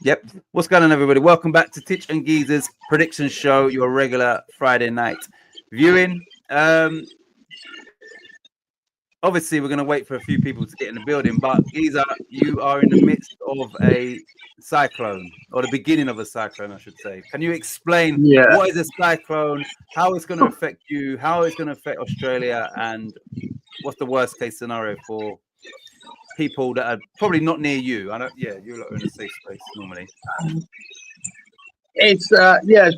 Yep. What's going on, everybody? Welcome back to Titch and Geezer's prediction show, your regular Friday night viewing. Obviously, we're going to wait for a few people to get in the building, but Geezer, you are in the midst of a cyclone, or the beginning of a cyclone, I should say. Can you explain what is a cyclone, how it's going to affect you, how it's going to affect Australia, and what's the worst case scenario for people that are probably not near you? You lot are in a safe space normally. It's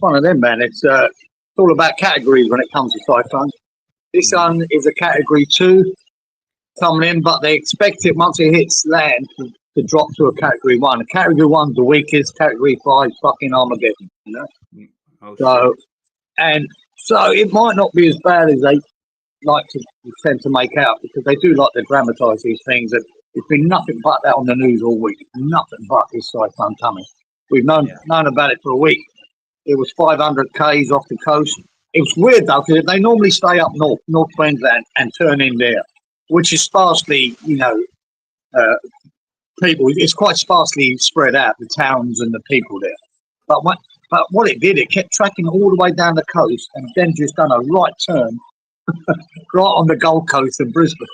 one of them, man. It's all about categories when it comes to cyclones. This one is a category 2 coming in, but they expect it once it hits land to drop to a category 1. A category 1's the weakest. Category 5 is fucking Armageddon, you know. So it might not be as bad as they like to tend to make out, because they do like to dramatise these things. And it's been nothing but that on the news all week. Nothing but this cyclone coming. We've known about it for a week. It was 500 k's off the coast. It was weird though, because they normally stay up North Queensland, and turn in there, which is sparsely, people. It's quite sparsely spread out, the towns and the people there. But what it did, it kept tracking all the way down the coast, and then just done a right turn right on the Gold Coast and Brisbane.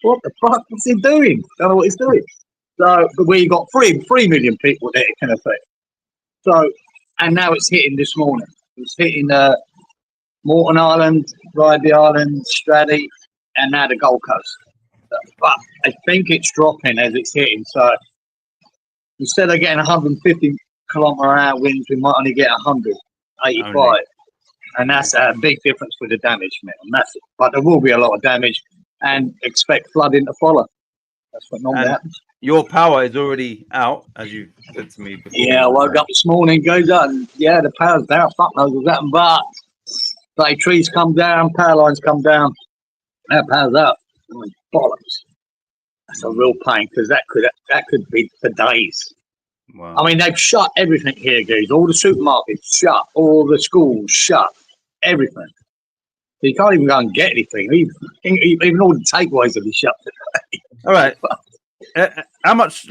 What the fuck? What's he doing? Don't know what he's doing. So we got 3 million people that it can affect. So, and now it's hitting this morning. It's hitting Moreton Island, Bribie Island, Straddie, and now the Gold Coast. But I think it's dropping as it's hitting. So instead of getting 150 km/h winds, we might only get 185. And that's a big difference for the damage, man. Massive. But there will be a lot of damage, and expect flooding to follow. That's what normally happens. Your power is already out, as you said to me before. Yeah, I woke up this morning, goes out, and the power's down. Fuck knows what's happened, but like trees come down, power lines come down, that power's out. Bollocks. That's a real pain, because that could be for days. Wow. I mean, they've shut everything here, guys. All the supermarkets shut, all the schools shut, everything. So you can't even go and get anything. Even all the takeaways will be shut today. All right. How much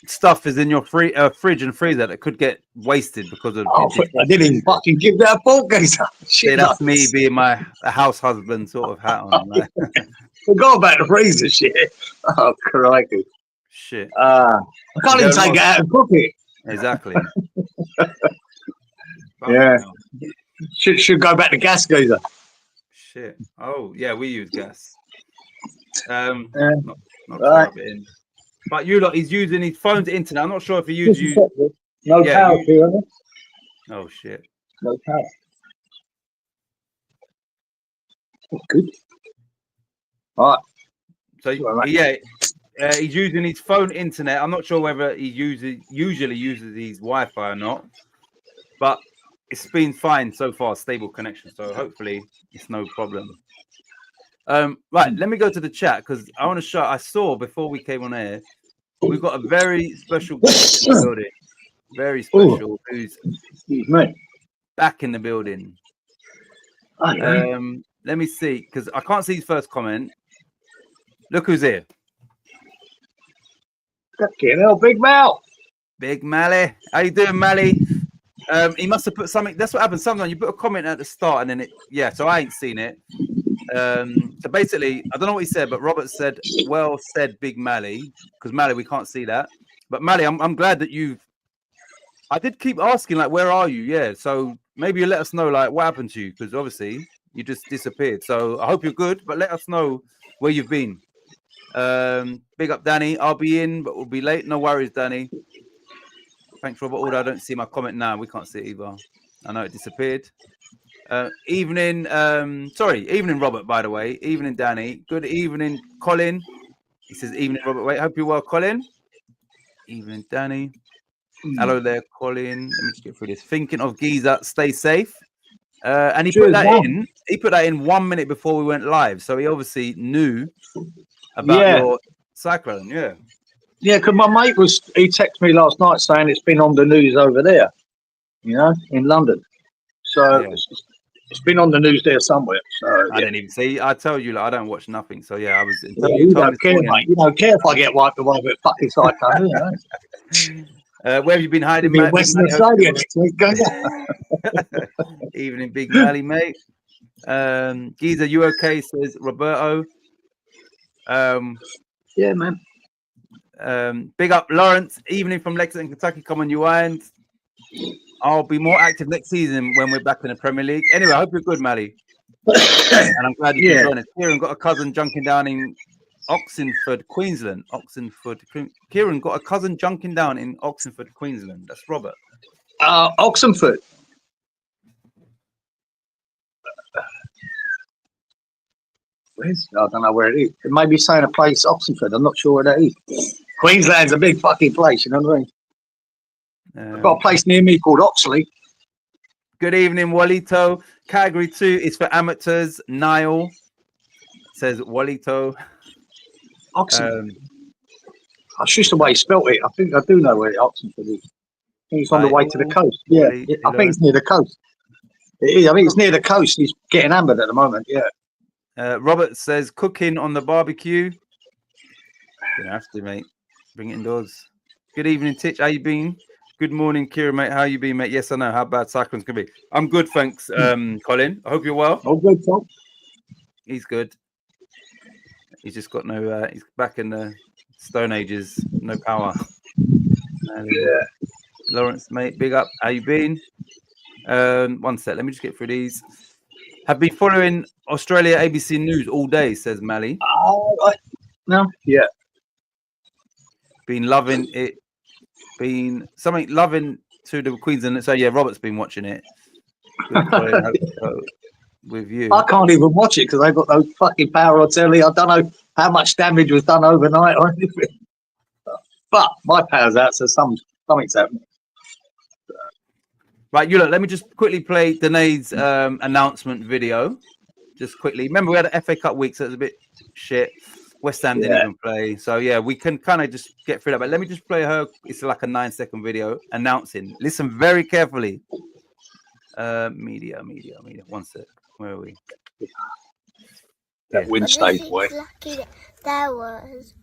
stuff is in your fridge and freezer that could get wasted because of? I didn't even fucking give that a thought, guys. Shit, that's me being my house husband sort of hat on. Right? Forgot about the freezer shit. Oh, crikey. Shit. I can't even take it out and cook it. Exactly. Yeah. Should go back to gas, geyser. Shit. Oh, yeah, we use gas. Not right. In. But you lot, he's using his phone's internet. I'm not sure if he uses no power here. Oh shit. No power. Good. All right. So he's using his phone internet. I'm not sure whether he usually uses his Wi-Fi or not, but it's been fine so far, stable connection. So hopefully it's no problem. Right, let me go to the chat, because I want to show. I saw before we came on air, we've got a very special guest in the building. Very special. Who's back in the building? Let me see, because I can't see his first comment. Look who's here. Fucking hell, Big Mal. Big Mally. How you doing, Mally? He must have put something. That's what happens sometimes. You put a comment at the start, and then so I ain't seen it. So basically, I don't know what he said, but Robert said, "Well said, Big Mally," because Mally, we can't see that. But Mally, I'm glad that I did keep asking, where are you? Yeah, so maybe you let us know, what happened to you, because obviously you just disappeared. So I hope you're good, but let us know where you've been. Big up, Danny. I'll be in, but we'll be late. No worries, Danny. Thanks, Robert. Although I don't see my comment now, we can't see it either. I know it disappeared. Evening, Robert, by the way. Evening, Danny. Good evening, Colin. He says, evening, Robert. Wait, hope you're well, Colin. Evening, Danny. Hello there, Colin. Let me just get through this. Thinking of Geezer, stay safe. And he put that in 1 minute before we went live. So he obviously knew about your cyclone, Yeah, because my mate he texted me last night saying it's been on the news over there, in London. So it's It's been on the news there somewhere. So I didn't even see. I told you, like, I don't watch nothing. So yeah, I was. Until yeah, you you told me don't this care, morning, mate. You don't care if I get wiped away with a fucking cyclone, do you? where have you been You'll hiding, be in mate? Big Western Mally, hope Australia you're next week, don't you? well. Evening, Big Mally, mate. Giza, you okay? Says Roberto. Yeah, man. Big up, Lawrence. Evening from Lexington, Kentucky. Come on, you and I'll be more active next season when we're back in the Premier League. Anyway, I hope you're good, Mally. And I'm glad you can join us. Kieran got a cousin junking down in Oxenford, Queensland. Kieran got a cousin junking down in Oxenford, Queensland. That's Robert. Oxenford. I don't know where it is. It may be saying a place, Oxenford. I'm not sure where that is. Queensland's a big fucking place, you know what I mean? I've got a place near me called Oxley. Good evening, Walito. Category 2 is for amateurs. Niall says Walito. Oxenford. That's just the way he spelt it. I think I do know where Oxenford is. I think it's on the way to the coast. Yeah, I think it's near the coast. It is. I think it's near the coast. He's getting hammered at the moment. Yeah. Robert says cooking on the barbecue. Gonna have to, mate. Bring it indoors. Good evening, Titch. How you been? Good morning, Kieran, mate. How you been, mate? Yes, I know. How bad cyclones can be. I'm good, thanks, Colin. I hope you're well. Oh, good, Tom. He's good. He's just got no. He's back in the Stone Ages. No power. Yeah. Lawrence, mate. Big up. How you been? One sec. Let me just get through these. Have been following Australia ABC News all day, says Mally. No. Yeah. Been loving it. Been something loving to the Queensland. So yeah, Robert's been watching it. Good, Colin. Hope so. With you, I can't even watch it because they've got no fucking power on telly. I don't know how much damage was done overnight or anything. But my power's out, so something's happening. Right, you look. Let me just quickly play Danae's announcement video. Just quickly. Remember, we had an FA Cup week, so it was a bit shit. West Ham didn't even play, so yeah, we can kind of just get through that. But let me just play her. It's like a 9-second video announcing. Listen very carefully. Media. 1 sec. Where are we? That win stage, boy. There was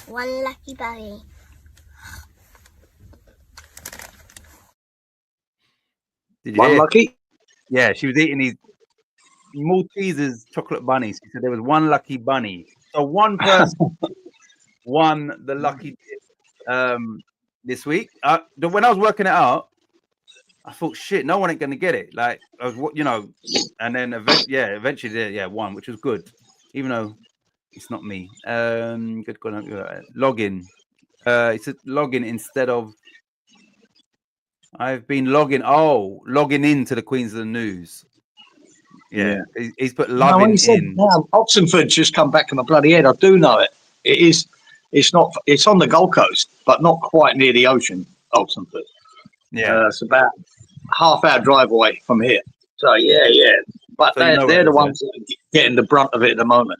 one lucky berry. Did you One hear? lucky? Yeah, she was eating these Maltesers chocolate bunnies. She said there was one lucky bunny. So one person won the lucky this week. When I was working it out, I thought, shit, no one ain't gonna get it. Like I was, and then eventually, one, which was good, even though it's not me. Good login. It's a login instead of. I've been logging into the Queensland News. Yeah. He's put loving in. Now, Oxenford's just come back to my bloody head. I do know it. It is. It's not. It's on the Gold Coast, but not quite near the ocean. Oxenford. Yeah, it's about half-hour drive away from here. So yeah. But so they're the ones that are getting the brunt of it at the moment.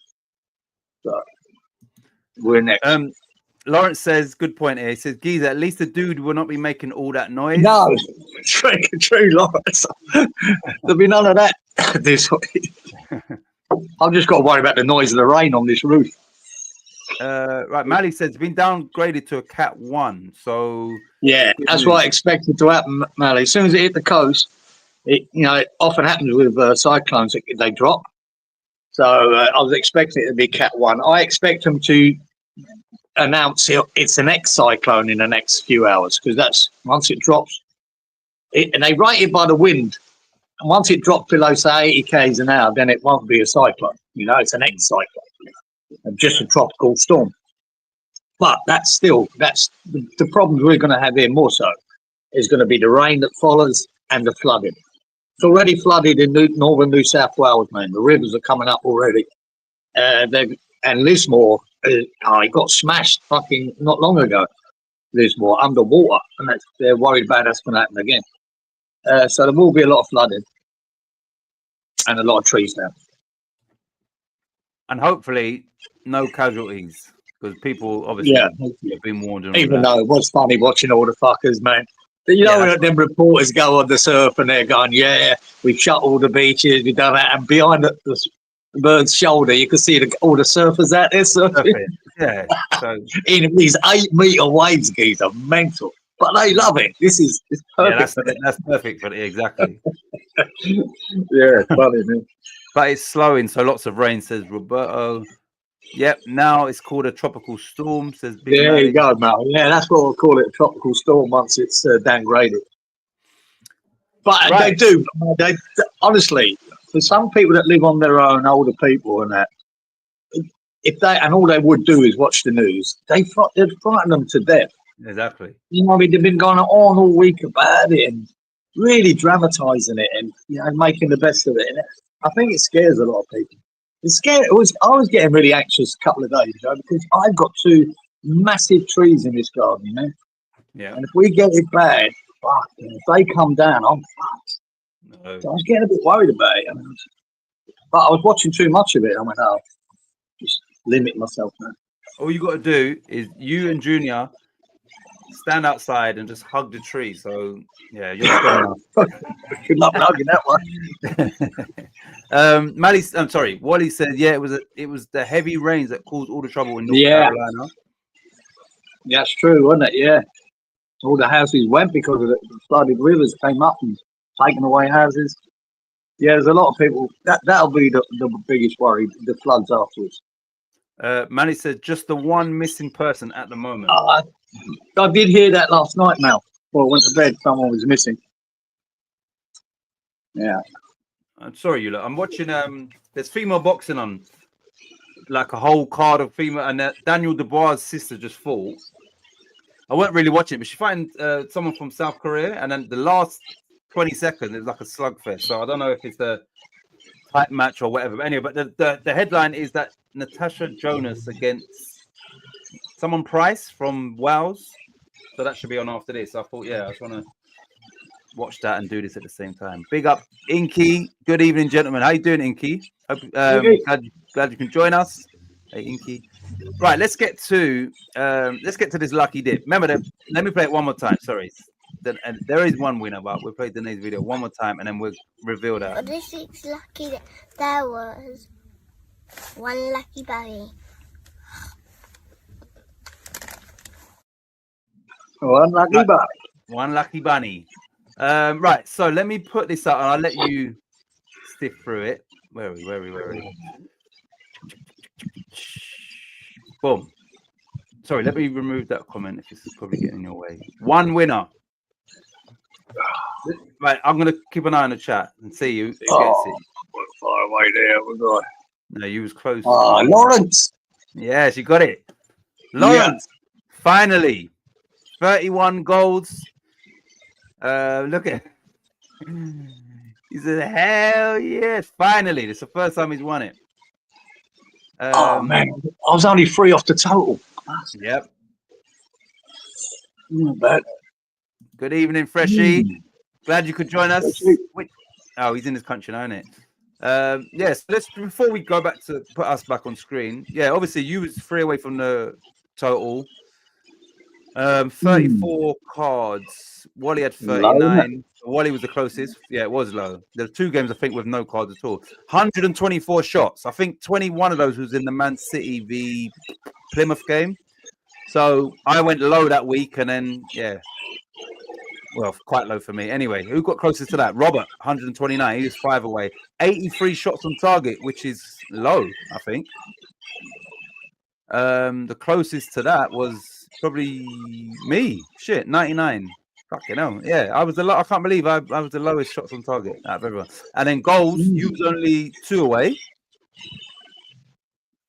So we're next. Lawrence says, good point here. He says, Giza, at least the dude will not be making all that noise. No, true, Lawrence. There'll be none of that this week. I've just got to worry about the noise of the rain on this roof. Right, Mally says it's been downgraded to a Cat 1. So yeah, that's what I expected to happen, Mally. As soon as it hit the coast, it often happens with cyclones, they drop. So I was expecting it to be Cat 1. I expect them to announce it's an ex-cyclone in the next few hours, because that's once it drops, and they rate it by the wind. And once it drops below, say, 80 k's an hour, then it won't be a cyclone. It's an ex-cyclone, and just a tropical storm. But that's the problem we're going to have here more so is going to be the rain that follows and the flooding. It's already flooded in northern New South Wales, man. The rivers are coming up already. And Lismore, it got smashed fucking not long ago. Lismore underwater, and they're worried about that's going to happen again. So there will be a lot of flooding and a lot of trees down. And hopefully no casualties, because people obviously have been warned. Even though it was funny watching all the fuckers, man. You know, Yeah, when them reporters go on the surf and they're going, yeah, we've shut all the beaches, we've done that. And behind the bird's shoulder, you can see all the surfers out there surfing perfect. Yeah. So in these 8-metre waves, geez, are mental. But they love it. It's yeah, perfect for them. that's perfect for it. Exactly. Yeah, it's funny, man. But it's slowing, so lots of rain, says Roberto. Yep, now it's called a tropical storm, says Big There Mally. you go, Mal. Yeah, that's what we'll call it, a tropical storm once it's downgraded. But Right. they honestly, for some people that live on their own, older people and that, if they and all they would do is watch the news, they'd frighten them to death. Exactly. You know, I mean, they've been going on all week about it and really dramatising it and making the best of it. And I think it scares a lot of people. It's scary. I was getting really anxious a couple of days ago because I've got 2 massive trees in this garden, you know. Yeah. And if we get it bad, fuck, if they come down, I'm fucked. No. So I was getting a bit worried about it. But I was watching too much of it. I went, oh, just limit myself now. All you got to do is you and Junior stand outside and just hug the tree. So yeah, you're strong enough. Good luck hugging that one. I'm sorry. Wally said, yeah, it was the heavy rains that caused all the trouble in North Yeah. Carolina. Yeah, that's true, wasn't it? Yeah. All the houses went because of it. The flooded rivers came up and taken away houses. Yeah, there's a lot of people. That'll be the biggest worry, the floods afterwards. Manny said, just the one missing person at the moment. I did hear that last night, Mel. Before I went to bed, someone was missing. Yeah. I'm sorry, you lot. I'm watching. There's female boxing on, like a whole card of female, and Daniel Dubois' sister just fought. I weren't really watching it, but she fighting someone from South Korea, and then the last 20 seconds it was like a slugfest. So I don't know if it's a tight match or whatever. But anyway, but the headline is that Natasha Jonas against someone Price from Wales. So that should be on after this. I thought, yeah, I just want to watch that and do this at the same time. Big up, Inky. Good evening, gentlemen. How you doing, Inky? Glad you can join us. Hey, Inky. Right, let's get to this lucky dip. Remember, let me play it one more time. Sorry, and there is one winner, but we'll play Danae's video one more time, and then we'll reveal that. But this week's lucky dip, there was one lucky berry. One lucky bunny. One lucky bunny. Right, so let me put this up, and I'll let you sift through it. Where are we? Boom. Sorry, let me remove that comment if this is probably getting in your way. One winner. Right, I'm going to keep an eye on the chat and see who gets it. We're far away there, was I? No, you was close. Lawrence. Yes, you got it. Lawrence, finally. 31 golds. Look at he said, hell yes. Finally. This is the first time he's won it. Oh, man. I was only 3 off the total. Yep. Not bad. Good evening, Freshie. Glad you could join us. Oh, he's in this country now, isn't it? Yes, before we go back to put us back on screen. Yeah, obviously you was 3 away from the total. 34 cards. Wally had 39. Wally was the closest. Yeah, it was low. There's 2 games, I think, with no cards at all. 124 shots. I think 21 of those was in the Man City v Plymouth game. So I went low that week, and then well, quite low for me. Anyway, who got closest to that? Robert, 129. He was 5 away. 83 shots on target, which is low, I think. The closest to that was probably me. Shit, 99. Fucking hell. Yeah, I was I can't believe I was the lowest shots on target out of everyone. And then goals, you was only 2 away.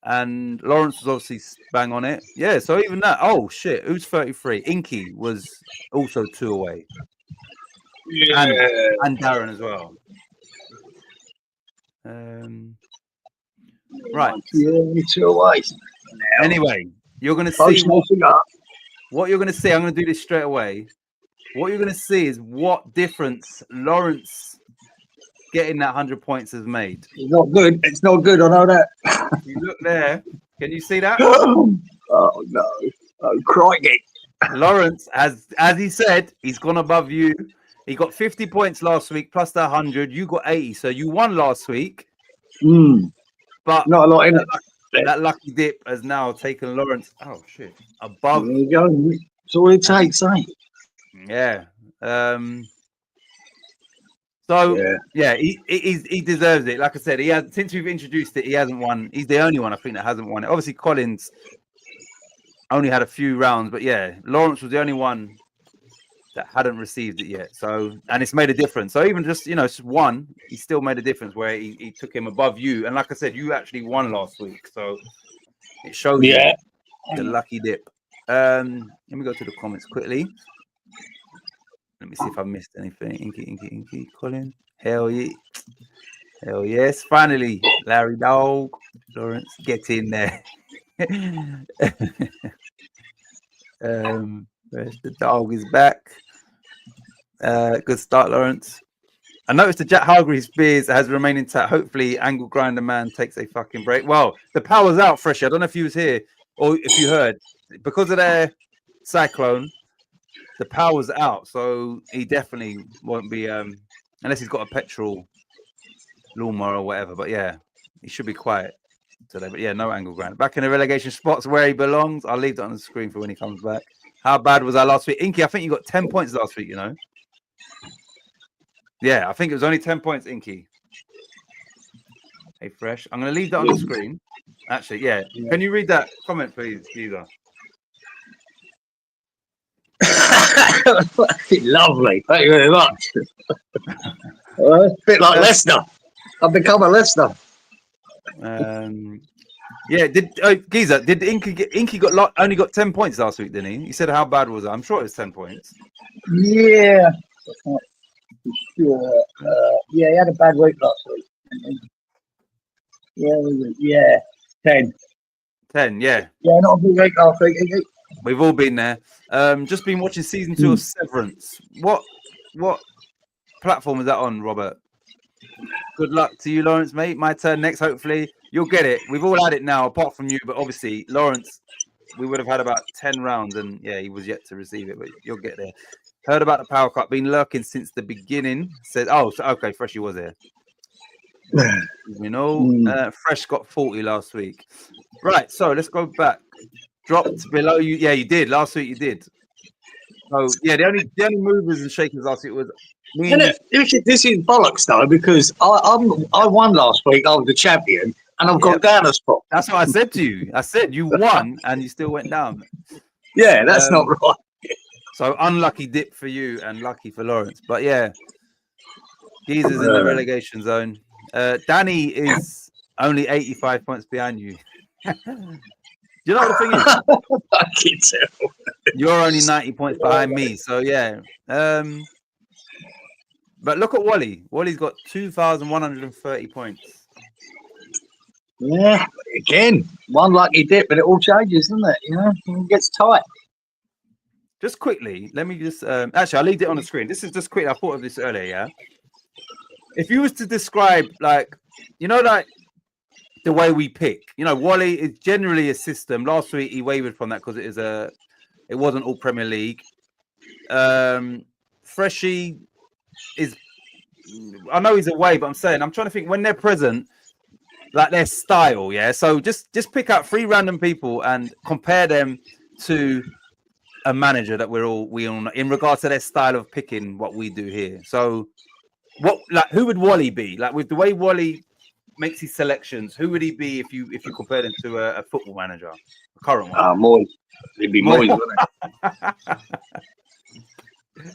And Lawrence was obviously bang on it. Yeah, so even that. Oh, shit. Who's 33? Inky was also 2 away. Yeah. And Darren as well. Right. Yeah, me 2 away. Anyway, you're going to see what you're going to see. I'm going to do this straight away. What you're going to see is what difference Lawrence getting that 100 points has made. It's not good. It's not good. I know that. You look there. Can you see that? Oh, no. Oh, crikey. Lawrence, as he said, he's gone above you. He got 50 points last week plus the 100. You got 80, so you won last week. But Not a lot in it. that lucky dip has now taken Lawrence. Oh shit! Above. There you go. That's all it takes, eh? Yeah. So yeah, he deserves it. Like I said, he has since we've introduced it, he hasn't won. He's the only one I think that hasn't won it. Obviously, Collins only had a few rounds, but yeah, Lawrence was the only one that hadn't received it yet. So, and it's made a difference. So even just just one, he still made a difference where he took him above you. And like I said, you actually won last week, so it shows you the lucky dip. Let me go to the comments quickly. Let me see if I missed anything. Inky, Colin. Hell yeah. Hell yes. Finally, Larry Dog. Lawrence, get in there. The dog is back. Good start, Lawrence. I noticed the Jack Hargreaves Spears has remained intact. Hopefully, Angle Grinder Man takes a fucking break. Well, the power's out, Freshie. I don't know if you was here or if you heard. Because of their cyclone, the power's out. So he definitely won't be, unless he's got a petrol lawnmower or whatever. But yeah, he should be quiet today. But yeah, no Angle Grinder. Back in the relegation spots where he belongs. I'll leave that on the screen for when he comes back. How bad was I last week? Inky, I think you got 10 points last week, Yeah, I think it was only 10 points, Inky. Hey, Fresh. I'm going to leave that on the screen. Actually, yeah. Can you read that comment, please, Geezer? Lovely. Thank you very much. A bit like Leicester. I've become a Leicester. Yeah, Geezer, did Inky only got 10 points last week, didn't he? He said how bad was it? I'm sure it was 10 points. Yeah. Sure. Yeah, he had a bad week last week. Yeah. 10. 10, yeah. Yeah, not a good week last week. We've all been there. Just been watching season 2 of Severance. What platform is that on, Robert? Good luck to you, Lawrence, mate. My turn next, hopefully. You'll get it. We've all had it now, apart from you, but obviously, Lawrence, we would have had about 10 rounds, and yeah, he was yet to receive it, but you'll get there. Heard about the power cut, been lurking since the beginning. Said, okay, Freshie was there. Fresh got 40 last week. Right, so let's go back. Dropped below you. Yeah, you did. Last week you did. So yeah, the only movers and shakers last week was me and this is bollocks though, because I won last week. I was the champion, and I've got down a spot. That's what I said to you. I said you won, and you still went down. Yeah, that's not right. So unlucky dip for you, and lucky for Lawrence. But yeah, Geezer's in the relegation zone. Danny is only 85 points behind you. Do you know what the thing is? I can tell. You're only 90 points behind me, so yeah. But look at Wally. Wally's got 2,130 points. Yeah, again, one lucky dip, but it all changes, doesn't it? It gets tight. Just quickly, let me just actually I'll leave it on the screen. This is just quick. I thought of this earlier, yeah. If you was to describe like the way we pick, Wally is generally a system. Last week he wavered from that because it wasn't all Premier League. Freshie is, I know he's away, but I'm trying to think when they're present, like their style, yeah. So just pick out 3 random people and compare them to a manager that we all in regards to their style of picking what we do here. So who would Wally be? Like with the way Wally makes his selections, who would he be if you compared him to a football manager, a current one? Moyes. He'd be Moyes, wouldn't he?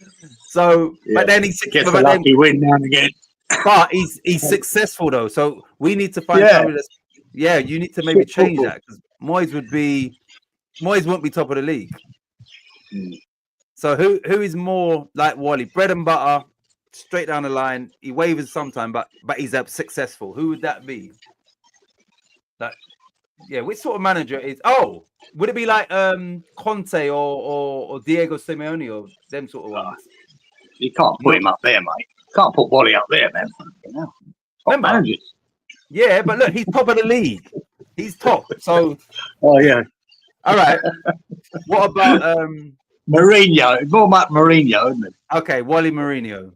So, yeah. But then he gets a lucky win now and again. But he's successful though, so we need to find somebody that's. Yeah, you need to maybe change that because Moyes won't be top of the league. So who is more like Wally? Bread and butter, straight down the line. He wavers sometimes, but he's successful. Who would that be? Which sort of manager is? Oh, would it be like Conte or Diego Simeone or them sort of ones? You can't put him up there, mate. Can't put Wally up there, man. Remember? Yeah, but look, he's top of the league. He's top. So. Oh yeah. All right. What about Mourinho. It's more like Mourinho, isn't it? Okay, Wally Mourinho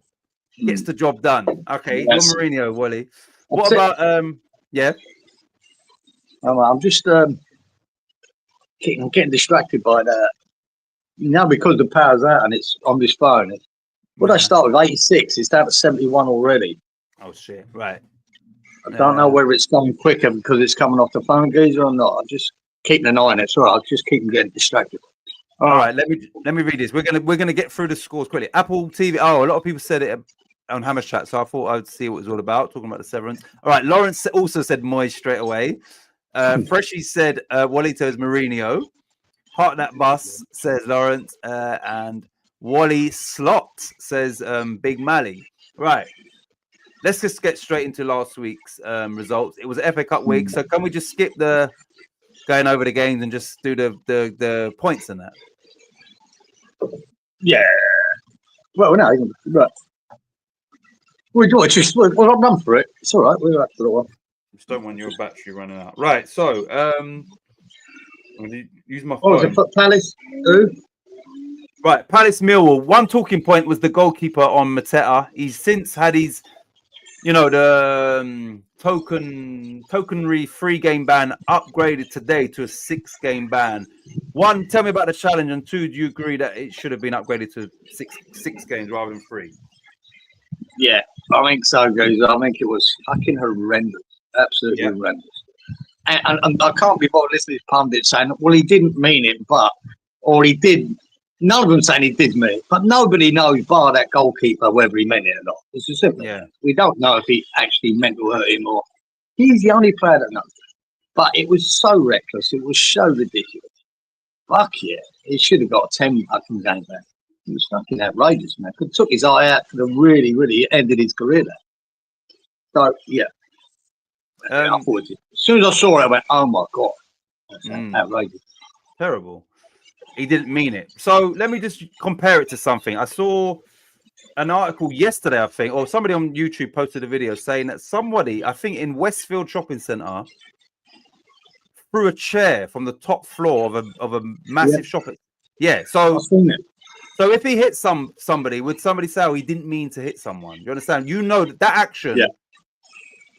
gets the job done. Okay, Yes. you're Mourinho, Wally. What That's it. about yeah? I'm just getting distracted by that. Because the power's out and it's on this phone. Well, Nah. I start with 86. It's down to 71 already. Oh shit! Right. I don't know whether it's going quicker because it's coming off the phone, geezer, or not. I'm just keeping an eye on it. It's all right. I'll just keep getting distracted. All right, let me read this. We're gonna get through the scores quickly. Apple TV. Oh, a lot of people said it on Hammers Chat, so I thought I'd see what it was all about. Talking about the severance. All right, Lawrence also said Moyes straight away. Freshie said Wallito's Mourinho. Heart that bus says Lawrence, and Wally Slot says Big Mally. Right. Let's just get straight into last week's results. It was FA Cup week, so can we just skip the going over the games and just do the points in that? Yeah. Well, no, right. We're not done for it. It's all right. We're up for the one. Just don't want your battery running out. Right. So, I'm gonna use my phone. Oh, was it Palace? Who? Right, Palace Millwall. One talking point was the goalkeeper on Mateta. He's since had his, the tokenry 3-game ban upgraded today to a 6-game ban. One, tell me about the challenge, and two, do you agree that it should have been upgraded to six games rather than 3? Yeah, I think so, guys. I think it was fucking horrendous, absolutely horrendous. And I can't be bothered listening to pundits saying, well, he didn't mean it, or he did. None of them saying he did mean it, but nobody knows, bar that goalkeeper, whether he meant it or not. It's as simple. Yeah. We don't know if he actually meant to hurt him, or he's the only player that knows. But it was so reckless. It was so ridiculous. Fuck yeah. He should have got a 10 fucking game back. It was fucking outrageous, man. Could took his eye out for the really ended his career there. So, yeah. I thought as soon as I saw it, I went, oh my God. That's outrageous. Terrible. He didn't mean it. So let me just compare it to something. I saw an article yesterday, I think, or somebody on YouTube posted a video saying that somebody, I think in Westfield Shopping Centre, threw a chair from the top floor of a massive shopping. Yeah. So if he hit somebody, would somebody say, oh, he didn't mean to hit someone? You understand? That action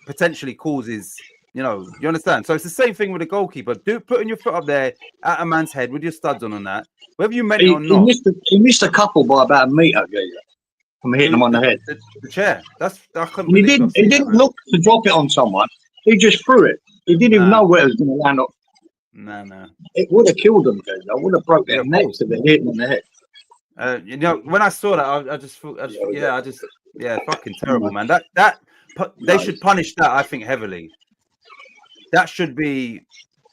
potentially causes, you understand? So it's the same thing with a goalkeeper. Putting your foot up there at a man's head with your studs on that, whether you meant it or not. He missed a couple by about a metre, from hitting him on the head. The chair. He didn't look to drop it on someone. He just threw it. He didn't even know where it was going to land up. No. It would have killed them, guys. I would have broke their necks if they hit him on the head. When I saw that, I just thought, fucking terrible, man. They should punish that, I think, heavily. That should be.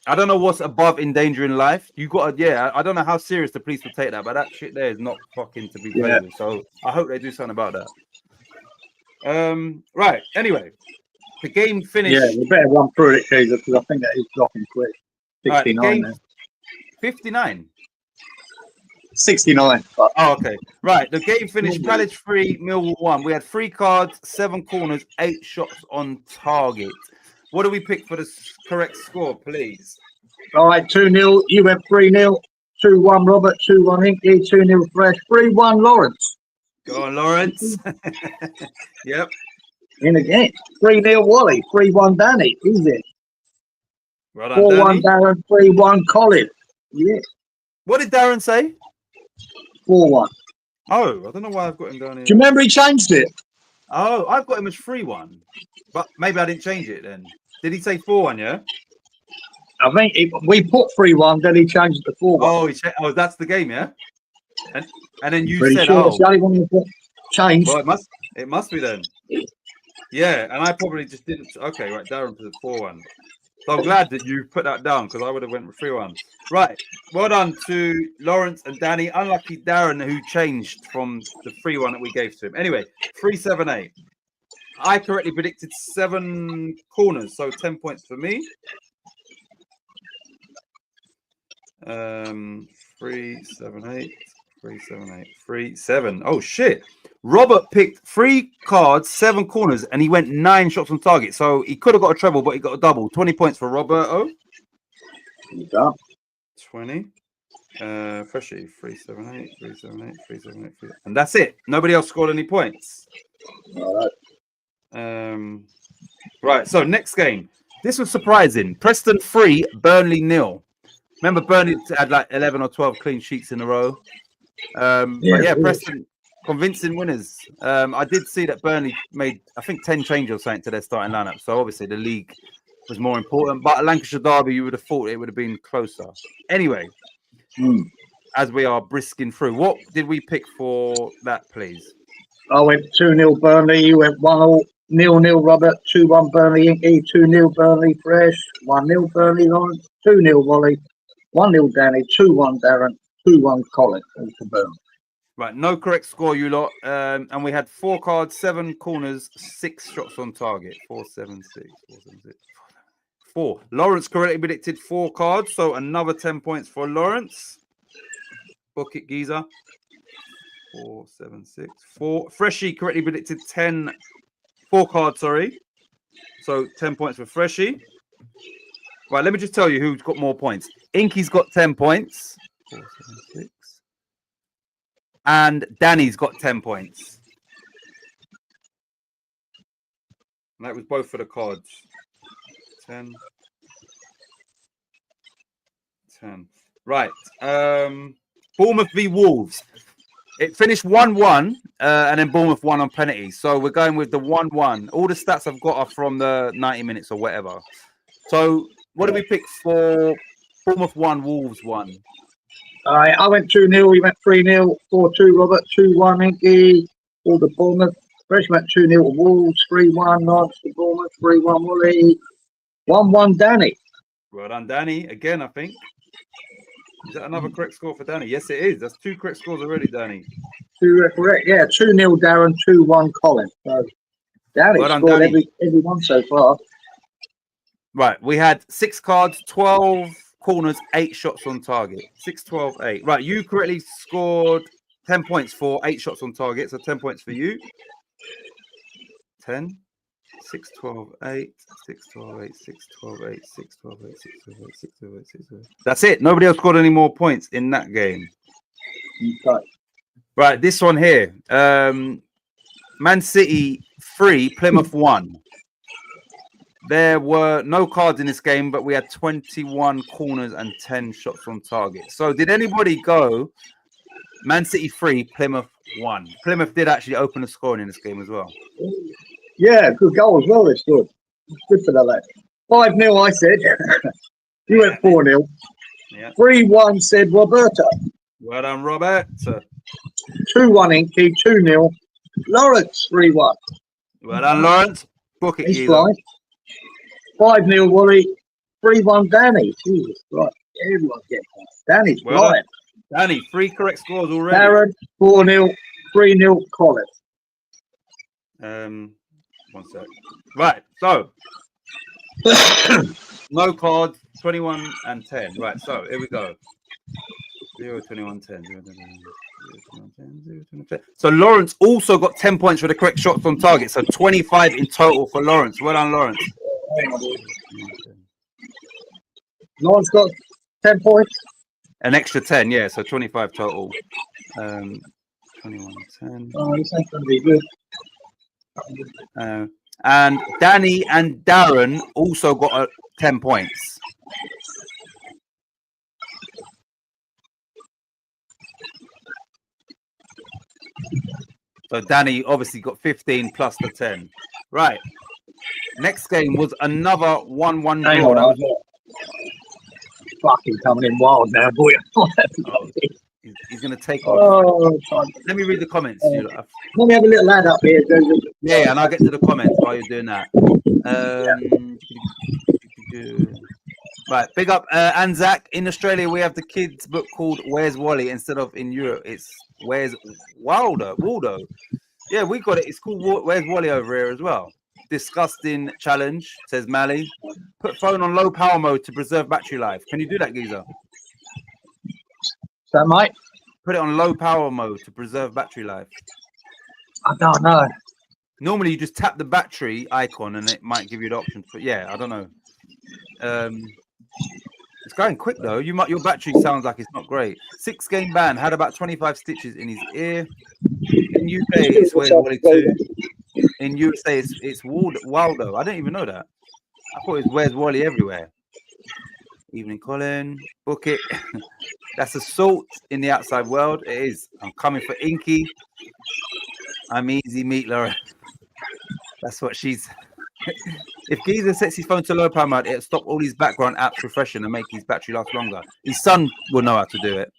I don't know what's above endangering life. You got to, I don't know how serious the police would take that, but that shit there is not fucking to be played with. So I hope they do something about that. Right. Anyway, the game finished. Yeah, we better run through it, because I think that is dropping quick. 69 now. 59. 69. Oh, okay. Right. The game finished. Palace 3, Millwall 1. We had 3 cards, 7 corners, 8 shots on target. What do we pick for the correct score, please? All right, 2-0. You went 3-0. 2-1 Robert, 2-1 Hinkley, 2-0 Fresh, 3-1 Lawrence. Go on, Lawrence. Yep. In again. 3-0 Wally, 3-1 Danny. He's in. Well done, 4-1 Darren, 3-1 Colin. Yeah. What did Darren say? 4-1. Oh, I don't know why I've got him down here. Do you remember he changed it? Oh, I've got him as 3-1. But maybe I didn't change it then. Did he say 4-1, yeah? I think we put 3-1, then he changed it to 4-1. Oh, that's the game, yeah? And then you Pretty said, sure that's the only one you put changed. Well, it must be then. Yeah, and I probably just didn't. Okay, right, Darren put 4-1. So I'm glad that you put that down, because I would have went with 3-1. Right, well done to Lawrence and Danny. Unlucky Darren, who changed from the 3-1 that we gave to him. Anyway, 3-7-8. I correctly predicted 7 corners, so 10 points for me. 3-7-8. 3-7. Oh shit! Robert picked 3 cards, 7 corners, and he went 9 shots on target. So he could have got a treble, but he got a double. 20 points for Roberto. You go. 20. Freshie 378, 378, 378, and that's it. Nobody else scored any points. All right. Right. So next game. This was surprising. Preston 3, Burnley 0. Remember, Burnley had like 11 or 12 clean sheets in a row. But yeah, Preston convincing winners. I did see that Burnley made, I think, 10 changes or something to their starting lineup. So obviously the league was more important. But a Lancashire derby, you would have thought it would have been closer. Anyway, as we are brisking through, what did we pick for that, please? I went 2-0 Burnley. You went 1-0. 0-0 Robert, 2-1 Burnley Inky, 2-0 Burnley Fresh, 1-0 Burnley Lawrence, 2-0 Wally, 1-0 Danny, 2-1 Darren, 2-1 Colin for Burnley. Right, no correct score, you lot. And we had 4 cards, 7 corners, 6 shots on target. 4, 7, 6, 4, 7, 6, 4. Lawrence correctly predicted 4 cards, so another 10 points for Lawrence. Book it, Geezer. 4, 7, 6, 4. Freshie correctly predicted 4 cards, sorry. So 10 points for Freshie. Right, let me just tell you who's got more points. Inky's got 10 points. 4, 7, 6. And Danny's got 10 points. And that was both for the cards. 10. Right. Bournemouth v Wolves. It finished 1-1, and then Bournemouth won on penalties. So we're going with the 1-1. All the stats I've got are from the 90 minutes or whatever. So what did we pick for Bournemouth 1, Wolves 1? I went 2-0, we went 3-0, 4-2 Robert, 2-1 Inky, all the Bournemouth. Fresh went 2-0 to Wolves, 3-1 Lodge to Bournemouth, 3-1 Woolley, 1-1 Danny. Well done, Danny. Again, I think. Is that another correct score for Danny? Yes, it is. That's 2 correct scores already, Danny. 2 correct, yeah. 2-0 Darren, 2-1 Colin. So Danny Well done, scored Danny. every one so far. Right, we had 6 cards, 12 corners, 8 shots on target. 6, 12, 8. Right, you correctly scored 10 points for 8 shots on target. So 10 points for you. 10. 6, 12, 8, 6, 12, 8, 6, 12, 8, 6, 12, 8, 6, 12, 8, 6, 12, 8, 6, 12, 8. That's it. Nobody else scored any more points in that game. Okay. Right, this one here. Man City 3, Plymouth 1. There were no cards in this game, but we had 21 corners and 10 shots on target. So did anybody go Man City 3, Plymouth 1? Plymouth did actually open the scoring in this game as well. Yeah, good goal as well. It's good. It's good for the lad. 5-0, I said. You went 4-0. Yeah. 3-1 said Roberto. Well done, Robert. 2-1 Inky, 2-0. Lawrence, 3-1. Well done, Lawrence. Book it, He's Geezer. flying. 5-0 Woolley, 3-1 Danny. Jesus, right. Everyone's getting that. Danny's Well flying. Danny, 3 correct scores already. Darren, 4-0, 3-0 Colin. 1 sec. Right, so no cards, 21 and 10. Right, so here we go. 0, 21, 10. 0, 21, 10, 0, 21, 10. So Lawrence also got 10 points for the correct shots on target. So 25 in total for Lawrence. Well done, Lawrence. Lawrence got 10 points. An extra 10, yeah. So 25 total. 21, 10. Oh, this ain't going to be good. And Danny and Darren also got 10 points. So Danny obviously got 15 plus the 10. Right. Next game was another 1-1 Hang draw. on, fucking coming in wild now, boy. He's going to take off. Oh, Let me read the comments. let me have a little lad up here. Yeah, and I'll get to the comments while you're doing that. Right, big up Anzac. In Australia, we have the kids book called Where's Wally instead of in Europe. It's Where's Waldo. Yeah, we got it. It's called Where's Wally over here as well. Disgusting challenge, says Mally. Put phone on low power mode to preserve battery life. Can you do that, Geezer? So, mate? Put it on low power mode to preserve battery life. I don't know. Normally, you just tap the battery icon and it might give you the option. But yeah, I don't know. It's going quick though. Your battery sounds like it's not great. 6-game ban. Had about 25 stitches in his ear. In UK, it's Where's Wally 2. In USA, it's Waldo. I didn't even know that. I thought it was Where's Wally everywhere. Evening, Colin. Book it. That's assault in the outside world. It is. I'm coming for Inky. I'm easy, meet Laura. That's what she's. If Geezer sets his phone to low power mode, it'll stop all these background apps refreshing and make his battery last longer. His son will know how to do it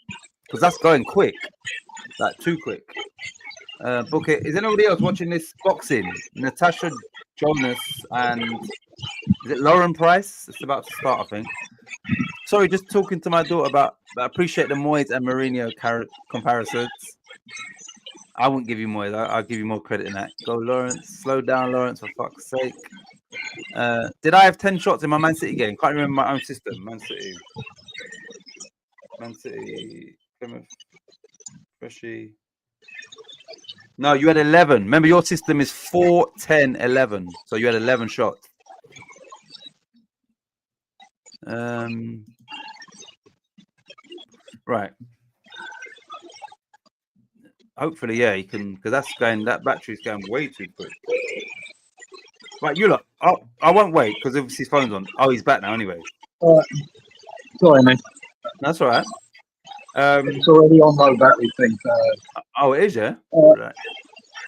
because that's going quick, like too quick. Book it. Is anybody else watching this boxing? Natasha Jonas and is it Lauren Price? It's about to start, I think. Sorry, just talking to my daughter about. I appreciate the Moyes and Mourinho comparisons. I wouldn't give you Moyes. I'll give you more credit than that. Go, Lawrence. Slow down, Lawrence, for fuck's sake. Did I have 10 shots in my Man City game? Can't remember my own system. Man City. Plymouth. Freshie. No, you had 11. Remember, your system is 4, 10, 11. So you had 11 shots. Right. Hopefully, yeah, he can, because that battery's going way too quick. Right, you look. I won't wait because obviously his phone's on. Oh, he's back now anyway. Sorry, man. That's all right. It's already on low battery thing. Oh, it is, yeah?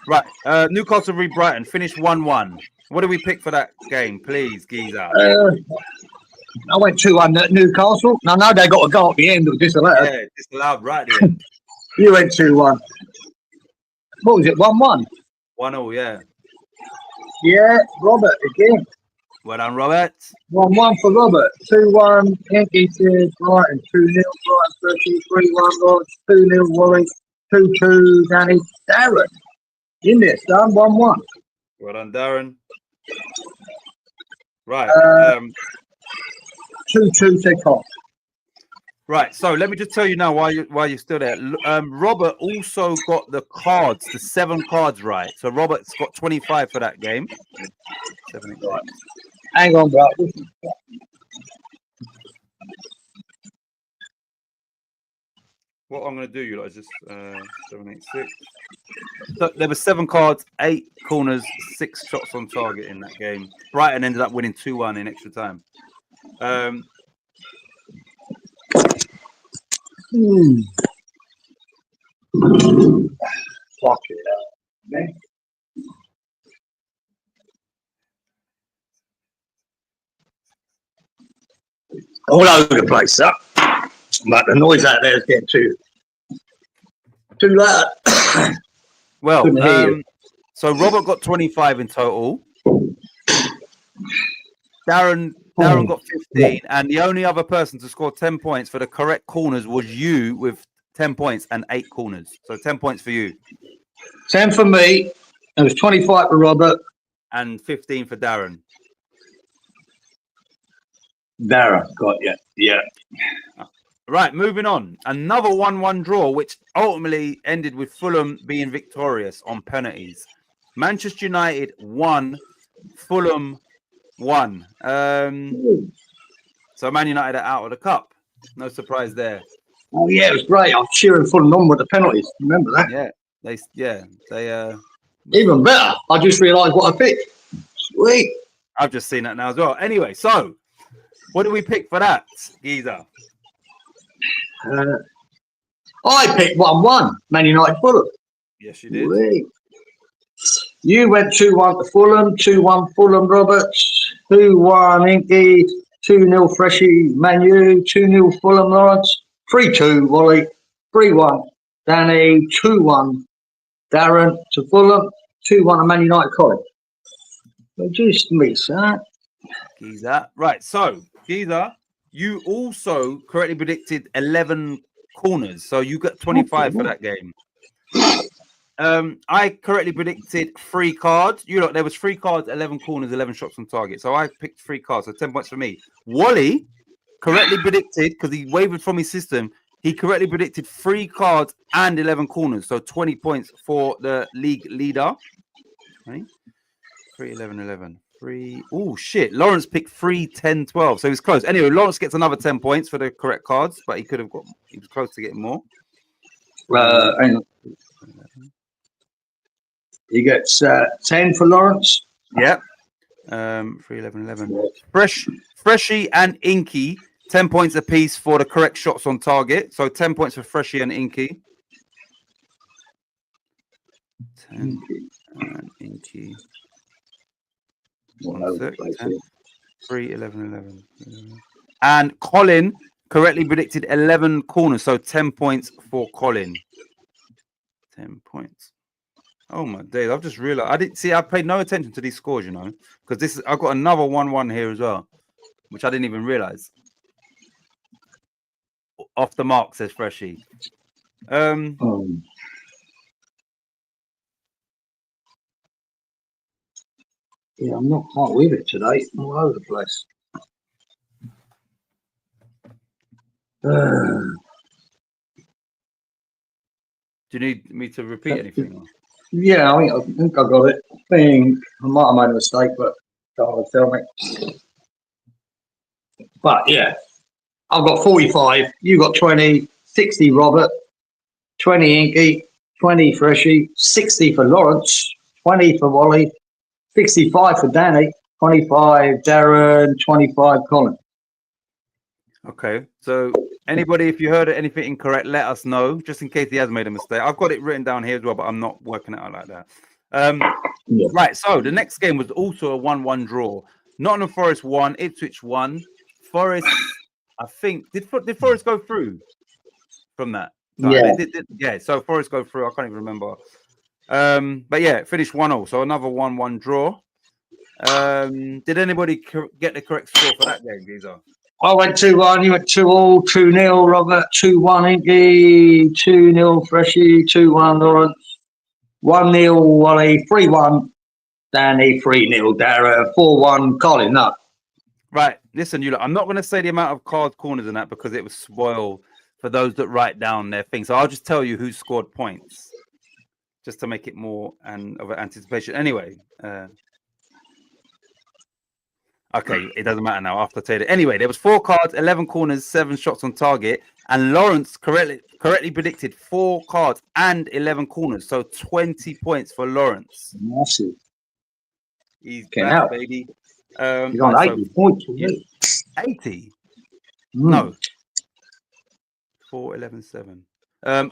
Right. Newcastle v Brighton finished 1-1. What do we pick for that game, please, Geezer? I went 2-1 at Newcastle. I know they got a goal at the end, or disallowed. Yeah, disallowed right at the end. You went 2-1. What was it? 1-1. 1-0, yeah. Yeah, Robert again. Well done, Robert. 1-1 for Robert. 2-1. Yankee to Brighton. 2-0. Brighton 3-1. Lodge. 2-0. Wally. 2-2. Danny. Darren. In there, son. 1-1. Well done, Darren. Right. 2-2 Tekon. Right. So let me just tell you now while you're still there. Robert also got the cards, the 7 cards right. So Robert's got 25 for that game. 7, 8, 8. Hang on, bro. What I'm going to do, you lot, is just 7, 8, 6. So there were 7 cards, 8 corners, 6 shots on target in that game. Brighton ended up winning 2-1 in extra time. Fuck it out, man. All over the place, sir. But the noise out there is getting too loud. Well, Couldn't hear you. so Robert got 25 in total. Darren got 15, and the only other person to score 10 points for the correct corners was you with 10 points and 8 corners. So 10 points for you. 10 for me. It was 25 for Robert. And 15 for Darren. Darren, got you. Yeah. Right, moving on. Another 1-1 draw, which ultimately ended with Fulham being victorious on penalties. Manchester United 1, Fulham 1. So Man United are out of the cup. No surprise there. Oh yeah, it was great. I was cheering Fulham on with the penalties. Remember that? Yeah, they even better. I just realised what I picked. Sweet. I've just seen that now as well. Anyway, so what do we pick for that, Geezer? I picked 1-1. Man United Fulham. Yes, you did. Sweet. You went 2-1 to Fulham. 2-1 Fulham Roberts. 2-1 Inky. 2-0 Freshie Manu. 2-0 Fulham Lawrence. 3-2 Wally. 3-1 Danny. 2-1 Darren to Fulham. 2-1 to Man United College. Just miss that. Geezer. Right, so Geezer, you also correctly predicted 11 corners, so you got 25 for that game. I correctly predicted 3 cards. There was 3 cards, 11 corners, 11 shots on target. So I picked 3 cards, so 10 points for me. Wally correctly predicted, because he wavered from his system, he correctly predicted 3 cards and 11 corners, so 20 points for the league leader. Right? 3, 11, 11. 3. Oh, shit. Lawrence picked 3, 10, 12. So he was close. Anyway, Lawrence gets another 10 points for the correct cards, but he was close to getting more. Hang on. He gets 10 for Lawrence. Yep. 3, 11, 11. Freshie and Inky, 10 points apiece for the correct shots on target. So 10 points for Freshie and Inky. 10 and Inky. 10, 3, 11, 11. And Colin correctly predicted 11 corners. So 10 points for Colin. 10 points. Oh my days! I've just realized I paid no attention to these scores, you know, because I've got another 1-1 here as well, which I didn't even realize. Off the mark, says Freshie. Yeah, I'm not quite with it today. I'm all over the place. Do you need me to repeat anything? Yeah, I think I got it. I think I might have made a mistake, but don't tell me. But yeah, I've got 45. You got 20. 60, Robert. 20, Inky. 20, Freshie. 60 for Lawrence. 20 for Wally. 65 for Danny. 25, Darren. 25, Colin. Okay, so anybody, if you heard anything incorrect, let us know, just in case he has made a mistake. I've got it written down here as well, but I'm not working it out like that. Yeah. Right, so the next game was also a 1-1 draw. Nottingham Forest 1, Ipswich 1. Forest, I think, did Forest go through from that? No, Yeah. Yeah, so Forest go through. I can't even remember. But yeah, finished 1-0, so another 1-1 draw. Did anybody get the correct score for that game, Geezer? I went 2-1, you went 2-all, 2-0, Robert, 2-1, Inky, 2-0, Freshie, 2-1, Lawrence, 1-0, Wally, 3-1, Danny, 3-0, Dara, 4-1, Colin, no. Right, listen, I'm not going to say the amount of card corners in that because it was spoil for those that write down their thing. So I'll just tell you who scored points, just to make it more of an anticipation. Anyway, okay, it doesn't matter now. After Taylor, anyway, there was 4 cards, 11 corners, 7 shots on target, and Lawrence correctly predicted 4 cards and 11 corners, so 20 points for Lawrence. Massive. He's back, baby. He's on 80 points. Yeah. 80? Mm. No. 4, 11, 7.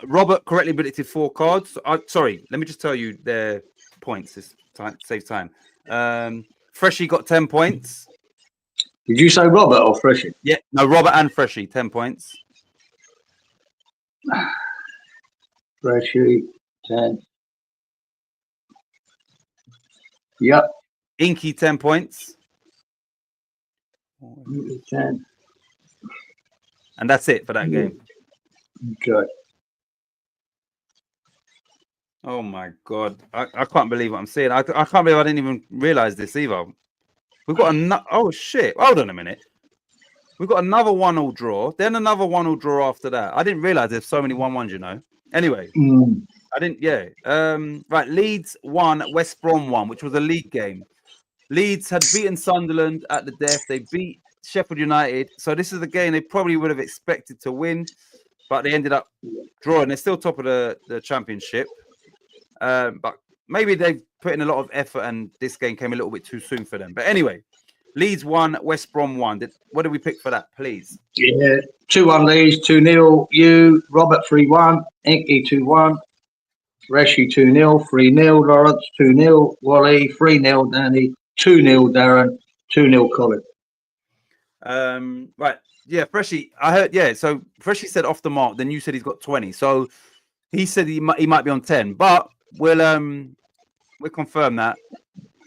Robert correctly predicted 4 cards. Sorry, let me just tell you their points. This time saves time. Freshie got 10 points. Did you say Robert or Freshie? Yeah, no, Robert and Freshie, 10 points. Freshie, 10. Yep. Inky, 10 points. 10. And that's it for that game. Okay. Oh my God. I can't believe what I'm seeing. I can't believe I didn't even realize this either. We've got oh shit. Hold on a minute. We've got another 1-1 draw, then another 1-1 draw after that. I didn't realize there's so many 1-1s, you know. Anyway, I didn't, yeah. Right, Leeds 1, West Brom 1, which was a league game. Leeds had beaten Sunderland at the death. They beat Sheffield United. So this is the game they probably would have expected to win, but they ended up drawing. They're still top of the championship. But maybe they've put in a lot of effort and this game came a little bit too soon for them. But anyway, Leeds 1, West Brom 1. What did we pick for that, please? Yeah, 2-1 Leeds, 2-0 you, Robert 3-1, Inky 2-1, Reshi 2-0, 3-0 Lawrence, 2-0 Wally, 3-0 Danny, 2-0 Darren, 2-0 Colin. Right. Yeah, Freshie, I heard, yeah, so Freshie said off the mark, then you said he's got 20. So he said he might be on 10, but we'll confirm that.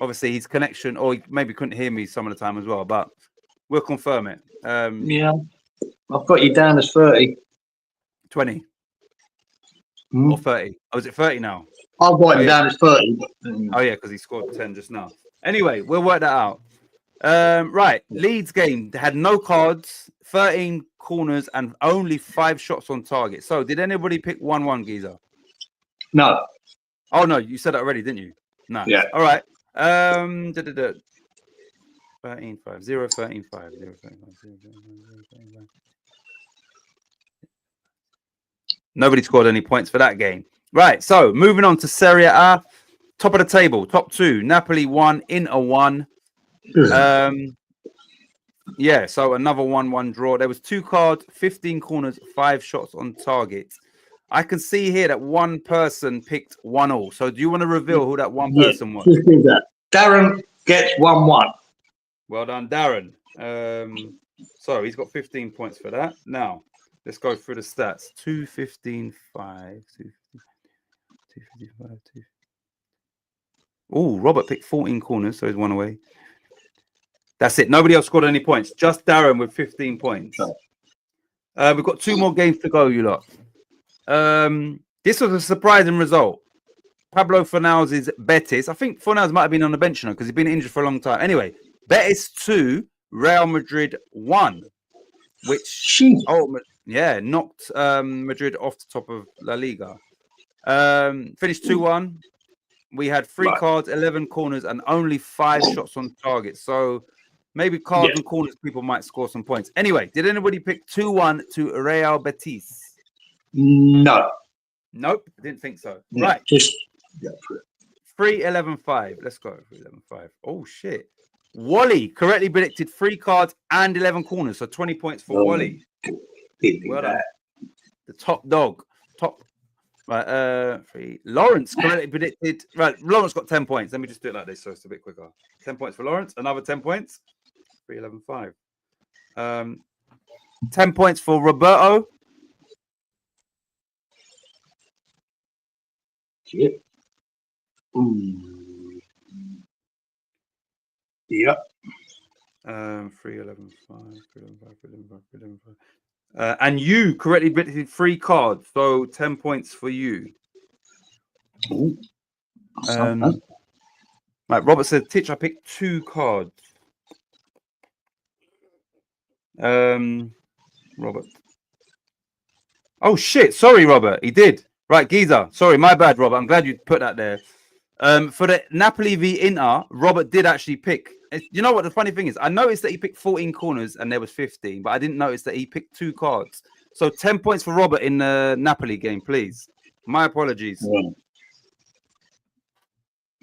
Obviously, his connection, or he maybe couldn't hear me some of the time as well, but we'll confirm it. Yeah, I've got you down as 30. 20 or 30. Oh, is it 30 now? I've got him down as 30. Oh, yeah, because he scored 10 just now. Anyway, we'll work that out. Right, Leeds game had no cards, 13 corners, and only 5 shots on target. So, did anybody pick 1-1, Geezer? No. Oh, no, you said that already, didn't you? No. Yeah. All right. 13-5. 0, 13-5. 0, 13-5. 0, 13-5. Nobody scored any points for that game. Right, so moving on to Serie A. Top of the table, top two. Napoli 1, Inter 1. Yeah, so another 1-1 draw. There was 2 cards, 15 corners, 5 shots on target. I can see here that one person picked 1-1. So do you want to reveal who that one person was? Just do that. Darren gets 1-1. Well done, Darren. So he's got 15 points for that. Now, let's go through the stats. 215, 5, 255, 2. Oh, Robert picked 14 corners, so he's 1 away. That's it. Nobody else scored any points. Just Darren with 15 points. We've got 2 more games to go, you lot. This was a surprising result. Pablo Fornals' Betis. I think Fornals might have been on the bench now because he's been injured for a long time. Anyway, Betis 2, Real Madrid 1, which knocked Madrid off the top of La Liga. Finished 2-1. We had 3 cards, 11 corners, and only 5 shots on target. So maybe cards and corners, people might score some points. Anyway, did anybody pick 2-1 to Real Betis? No. Nope, didn't think so. Yeah, Right. Just go for it. 3-11-5. Let's go. 3-11-5. Oh, shit. Wally correctly predicted 3 cards and 11 corners. So 20 points for Wally. Well done. The top dog. Right, 3. Lawrence correctly predicted. Right, Lawrence got 10 points. Let me just do it like this so it's a bit quicker. 10 points for Lawrence. Another 10 points. 3-11-5. 10 points for Roberto. Yep. Yep. 3-11-5. 3-11-5. 3-11-5. 3-11-5. And you correctly predicted 3 cards, so 10 points for you. Right, Robert said, Titch, I picked 2 cards. Robert. Oh, shit. Sorry, Robert. He did. Right, Giza. Sorry, my bad, Robert. I'm glad you put that there. For the Napoli v Inter, Robert did actually pick. You know what the funny thing is? I noticed that he picked 14 corners and there was 15, but I didn't notice that he picked 2 cards. So 10 points for Robert in the Napoli game, please. My apologies.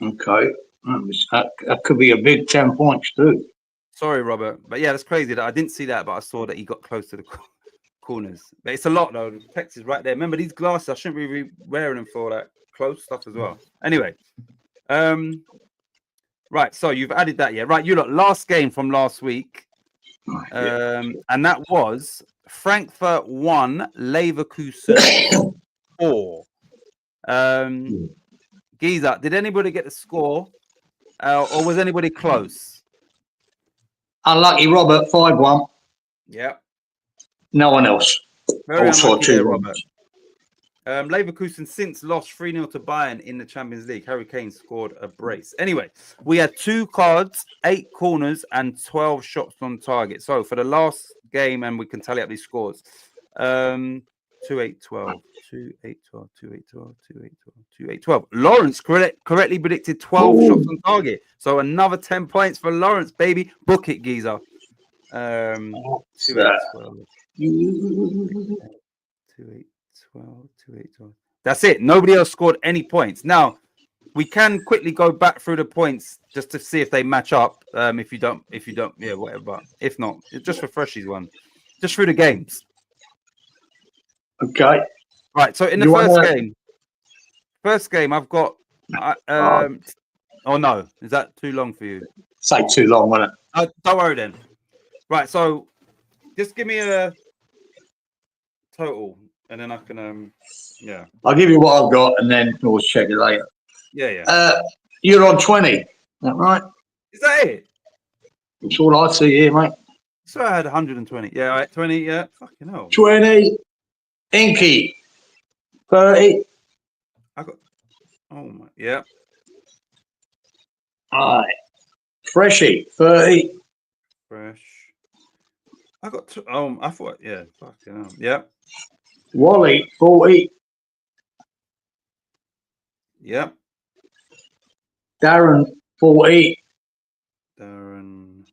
Okay. That could be a big 10 points too. Sorry, Robert. But yeah, that's crazy that I didn't see that, but I saw that he got close to the corners. But it's a lot though. The text is right there. Remember these glasses? I shouldn't be wearing them for that close stuff as well. Anyway, right. So you've added that, yeah? Right, you lot. Last game from last week, and that was Frankfurt 1, Leverkusen 4. Giza, did anybody get the score, or was anybody close? Unlucky Robert, 5-1. Yeah. No one else. Very Also unlucky there, 2 Robert. Leverkusen since lost 3-0 to Bayern in the Champions League. Harry Kane scored a brace. Anyway, we had 2 cards, 8 corners, and 12 shots on target. So for the last game, and we can tally up these scores. 2-8-12, 2-8-12, 2-8-12, 2-8-12, 2-8-12. Lawrence correctly predicted 12 shots on target. So another 10 points for Lawrence, baby. Book it, Giza. 2-8-12. 2-8-12, 2-8-12. That's it. Nobody else scored any points. Now, we can quickly go back through the points just to see if they match up. If you don't, yeah, whatever. But if not, it's just for Freshy's one. Just through the games. Okay. Right. So in the first game, I've got. Oh no, is that too long for you? Say too long, won't it? Don't worry then. Right. So just give me a total, and then I can. Yeah. I'll give you what I've got, and then we'll check it later. Yeah. You're on 20. Is that right? Is that it? That's all I see here, mate. So I had 120. Yeah, all right, 20. Yeah, fucking hell. 20. Inky. 30. I got. Oh my. Yeah. All right. Freshy. 30. Fresh. I got. I thought. Yeah. Fucking hell. Yeah. Wally. 40. Yep. Darren. 40. Darren.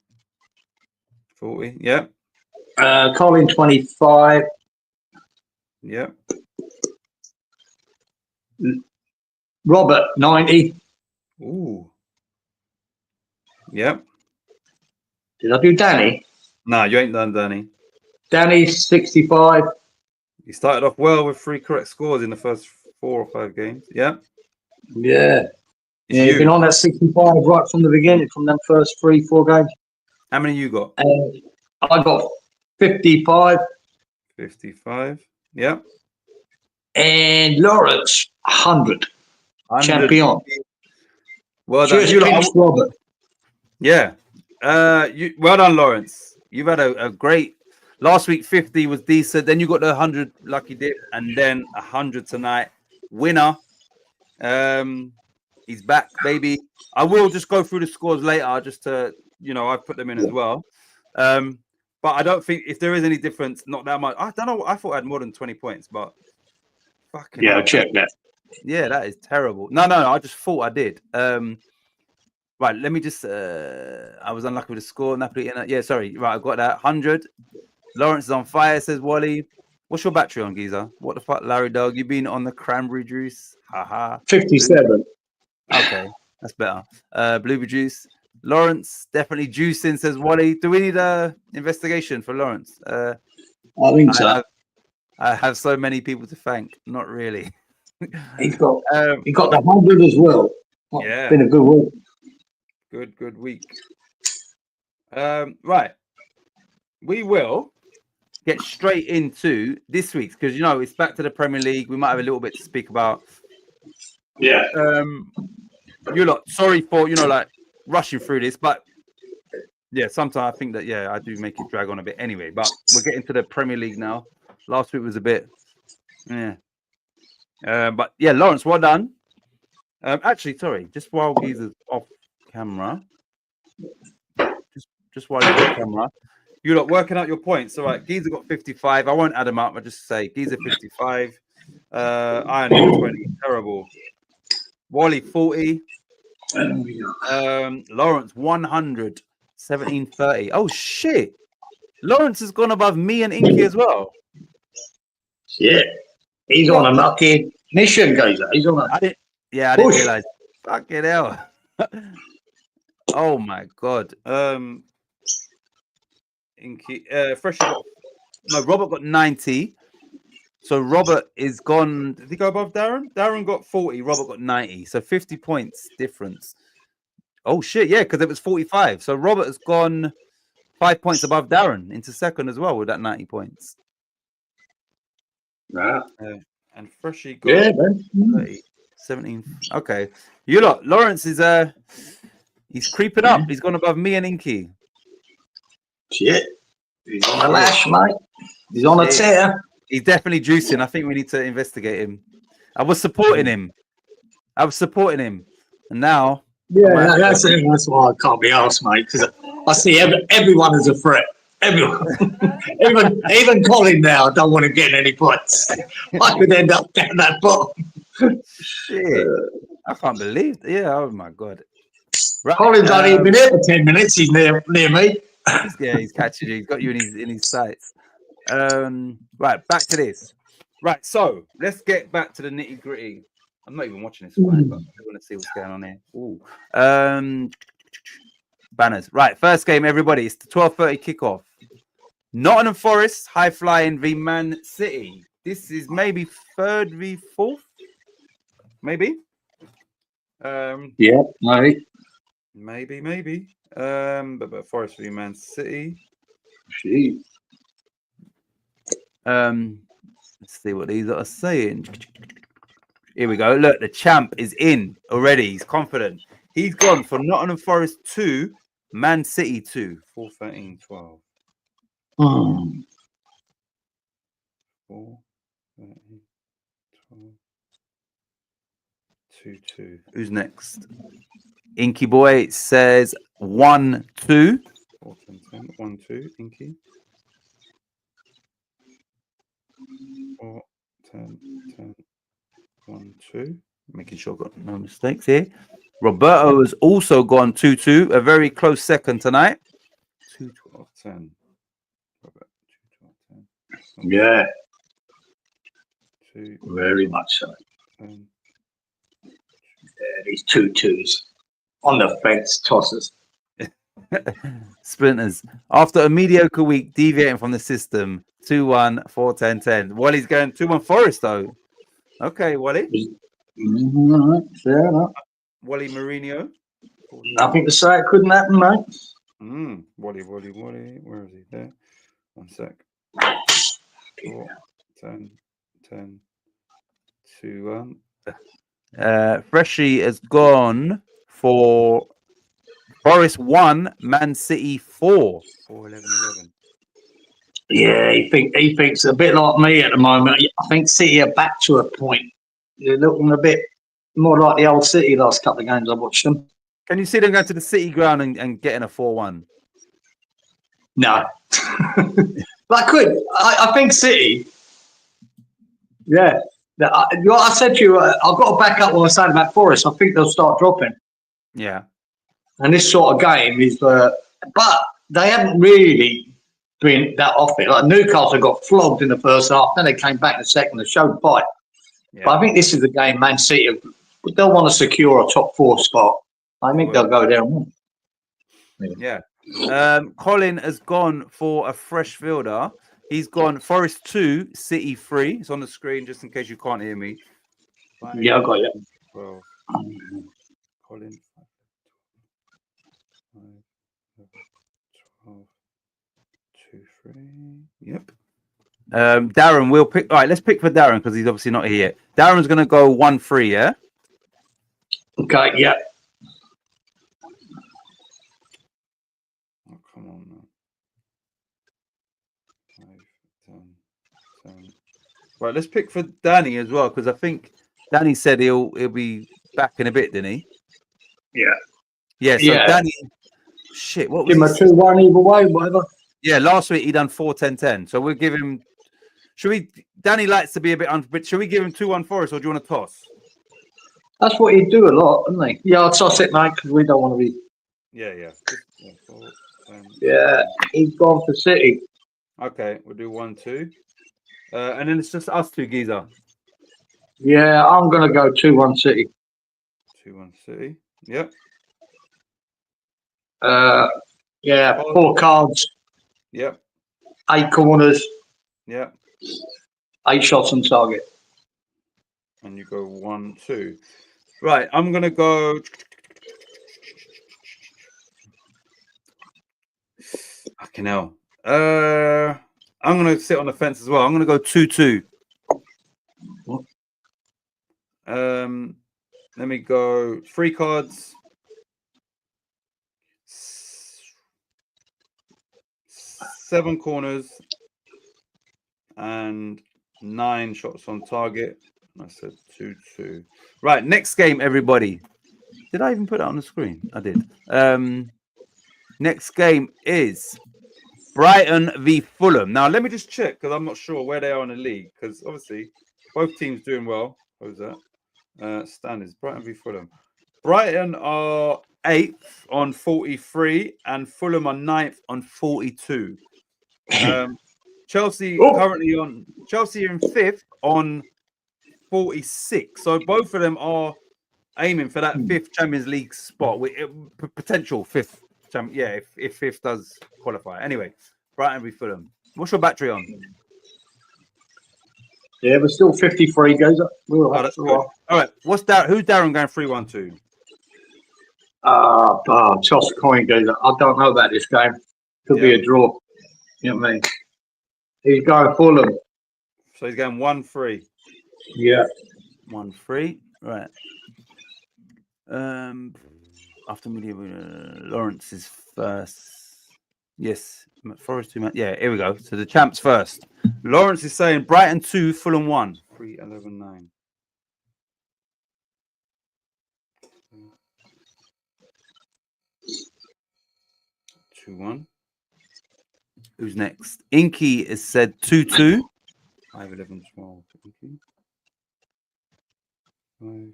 40. Yeah. Colin 25. Yeah. Robert 90. Ooh. Yeah. Did I do Danny? Nah, you ain't done, Danny. Danny 65. You started off well with 3 correct scores in the first 4 or 5 games. Yeah. Yeah. It's Yeah, you've been you. on that 65 right from the beginning, from them first 3-4 games. How many you got? I got 55. 55. Yeah. And Lawrence 100. 100. Champion. Well done. Just You lot, pinched Robert. yeah. Well done, Lawrence. You've had a great last week. 50 was decent. Then you got the 100 lucky dip, and then 100 tonight. Winner. He's back, baby. I will just go through the scores later, just to I've put them in as well. But I don't think if there is any difference, not that much. I don't know. I thought I had more than 20 points, but fucking Yeah, hell, I'll check that. yeah, that is terrible. No, I just thought I did. Right, let me just. I was unlucky with the score. Napoli. Yeah, sorry. Right, I got that 100. Lawrence is on fire, says Wally. What's your battery on, Geezer? What the fuck, Larry Dog? You been on the cranberry juice? Haha. 57. Okay, that's better. Blueberry juice. Lawrence definitely juicing, says Wally. Do we need a investigation for Lawrence? I think so. I have so many people to thank. Not really. He got the 100 as well. Oh, Yeah. It's been a good week. Good week. Right. We will get straight into this week's because it's back to the Premier League. We might have a little bit to speak about. Yeah. You lot, sorry for like rushing through this, but yeah, sometimes I think that I do make it drag on a bit anyway. But we're getting to the Premier League now. Last week was a bit, but yeah, Lawrence, well done. Actually, sorry, just while Geezer's off camera, just while he's off camera, you lot working out your points. All right, Geezer got 55. I won't add them up. I'll just say Geezer 55. Iron 20. Terrible. Wally 40. Lawrence 100. 1730. Oh shit! Lawrence has gone above me and Inky as well. Yeah. He's on a lucky mission, guys. He's on a. I didn't realize. Fucking hell. Oh my god. Inky, Fresh got Robert got 90. So Robert is gone. Did he go above Darren? Darren got 40. Robert got 90. So 50 points difference. Oh shit, yeah, because it was 45. So Robert has gone 5 points above Darren into second as well with that 90 points. Right. And Freshy got 30, 17. Okay. You lot, Lawrence is he's creeping up. He's gone above me and Inky. Shit. He's on the lash, mate. He's on a tear. He's definitely juicing. I think we need to investigate him. I was supporting him. And now yeah, that's why I can't be asked, mate, because I see everyone as a threat. Everyone, even Colin now, I don't want him getting any points. I could end up down that bottom. Shit. I can't believe it. Yeah, oh my god. Right, Colin's only been here for 10 minutes. He's near me. He's catching you. He's got you in his sights. Right, back to this. Right, so let's get back to the nitty gritty. I'm not even watching this one, but I want to see what's going on here. Ooh. Banners. Right, first game, everybody. It's the 12:30 kickoff. Nottingham Forest, high flying v Man City. This is maybe third v fourth. Maybe. Yeah, mate. Maybe. But Forest v Man City. Gee. Let's see what these are saying. Here we go. Look, the champ is in already. He's confident. He's gone for Nottingham Forest 2, Man City 2. 4, 13, 12. 4, 13, 12. 2, 2. Who's next? Inky Boy says 1, 2. 4, 10, 10. 1, 2. Inky. 4, 10, 10. 1, 2. Making sure I've got no mistakes here. Roberto has also gone 2-2. A very close second tonight. 2, 12, 10. Robert, 2, 12, 10. Yeah, 2, very much so. 10. Yeah, these 2-2s on the fence tosses. Sprinters. After a mediocre week deviating from the system, 2-1, 4-10, 10. Wally's going 2-1 Forest, though. Okay, Wally. All right, fair enough. Wally Mourinho. Nothing to say it couldn't happen, mate. Wally. Where is he? There. 1 sec. 4, 10, 10, 2, 1. Freshie has gone for Forest 1, Man City 4. 4, 11, 11. Yeah, he thinks a bit like me at the moment. I think City are back to a point. They're looking a bit more like the old City last couple of games I watched them. Can you see them going to the City ground and getting a 4-1? No. But I could. I think City. Yeah. I said to you, I've got to back up what I was saying about Forest. I think they'll start dropping. Yeah. And this sort of game is, but they haven't really been that off it. Like Newcastle got flogged in the first half, then they came back in the second and showed fight. Yeah. But I think this is the game Man City, they'll want to secure a top 4 spot. I think they'll go there and win. Yeah. Colin has gone for a fresh fielder. He's gone Forest 2, City 3. It's on the screen just in case you can't hear me. 5, Yeah, I got you. 12. Colin. 5, 12, 2, 3. Yep. Darren, we'll pick. All right, let's pick for Darren because he's obviously not here yet. Darren's going to go 1-3, yeah? Okay, yeah. Oh, come on now. 5, 10, 10. Right, let's pick for Danny as well because I think Danny said he'll be back in a bit, didn't he? Yeah. Yeah, so Yeah. Danny, shit, what Give him a was he? 2-1 either way, whatever. Yeah, last week he done 4-10-10. So we'll give him. Should we? Danny likes to be a bit but should we give him 2-1 Forest or do you want to toss? That's what he'd do a lot, wouldn't he? Yeah, I'll toss it, mate, because we don't want to be. Yeah. 4, 10, Yeah, he's gone for City. Okay, we'll do 1-2. And then it's just us two, Geezer. Yeah, I'm going to go 2-1 City. 2-1 City. Yep. Yeah, 4 cards, Yep. 8 corners, Yep. 8 shots on target. And you go 1-2. Right, I'm gonna go. Fucking hell. I'm gonna sit on the fence as well. I'm gonna go 2-2. Let me go 3 cards. 7 corners and 9 shots on target. I said 2-2. Right, next game, everybody. Did I even put that on the screen? I did. Next game is Brighton v Fulham. Now, let me just check because I'm not sure where they are in the league because obviously both teams doing well. What was that? Standards. Brighton v Fulham. Brighton are 8th on 43 and Fulham are 9th on 42. Chelsea currently on Chelsea are in 5th on 46. So both of them are aiming for that 5th Champions League spot with potential 5th. Yeah, if 5th does qualify. Anyway, Brighton v Fulham. What's your battery on? Yeah, but still 53 goes up. That's good. All right. Who's Darren going 3-1-2? Toss a coin goes up. I don't know about this game. Could be a draw. You know what I mean? He's going Fulham. So he's going 1-3. Yeah. 1-3. Right. After media, Lawrence is first. Yes. Forest 2. Yeah, here we go. So the champs first. Lawrence is saying Brighton 2, Fulham 1. 3-11-9. Two, 1. Who's next? Inky has said 2-2. 5-11-12. Inky. 5-11-12.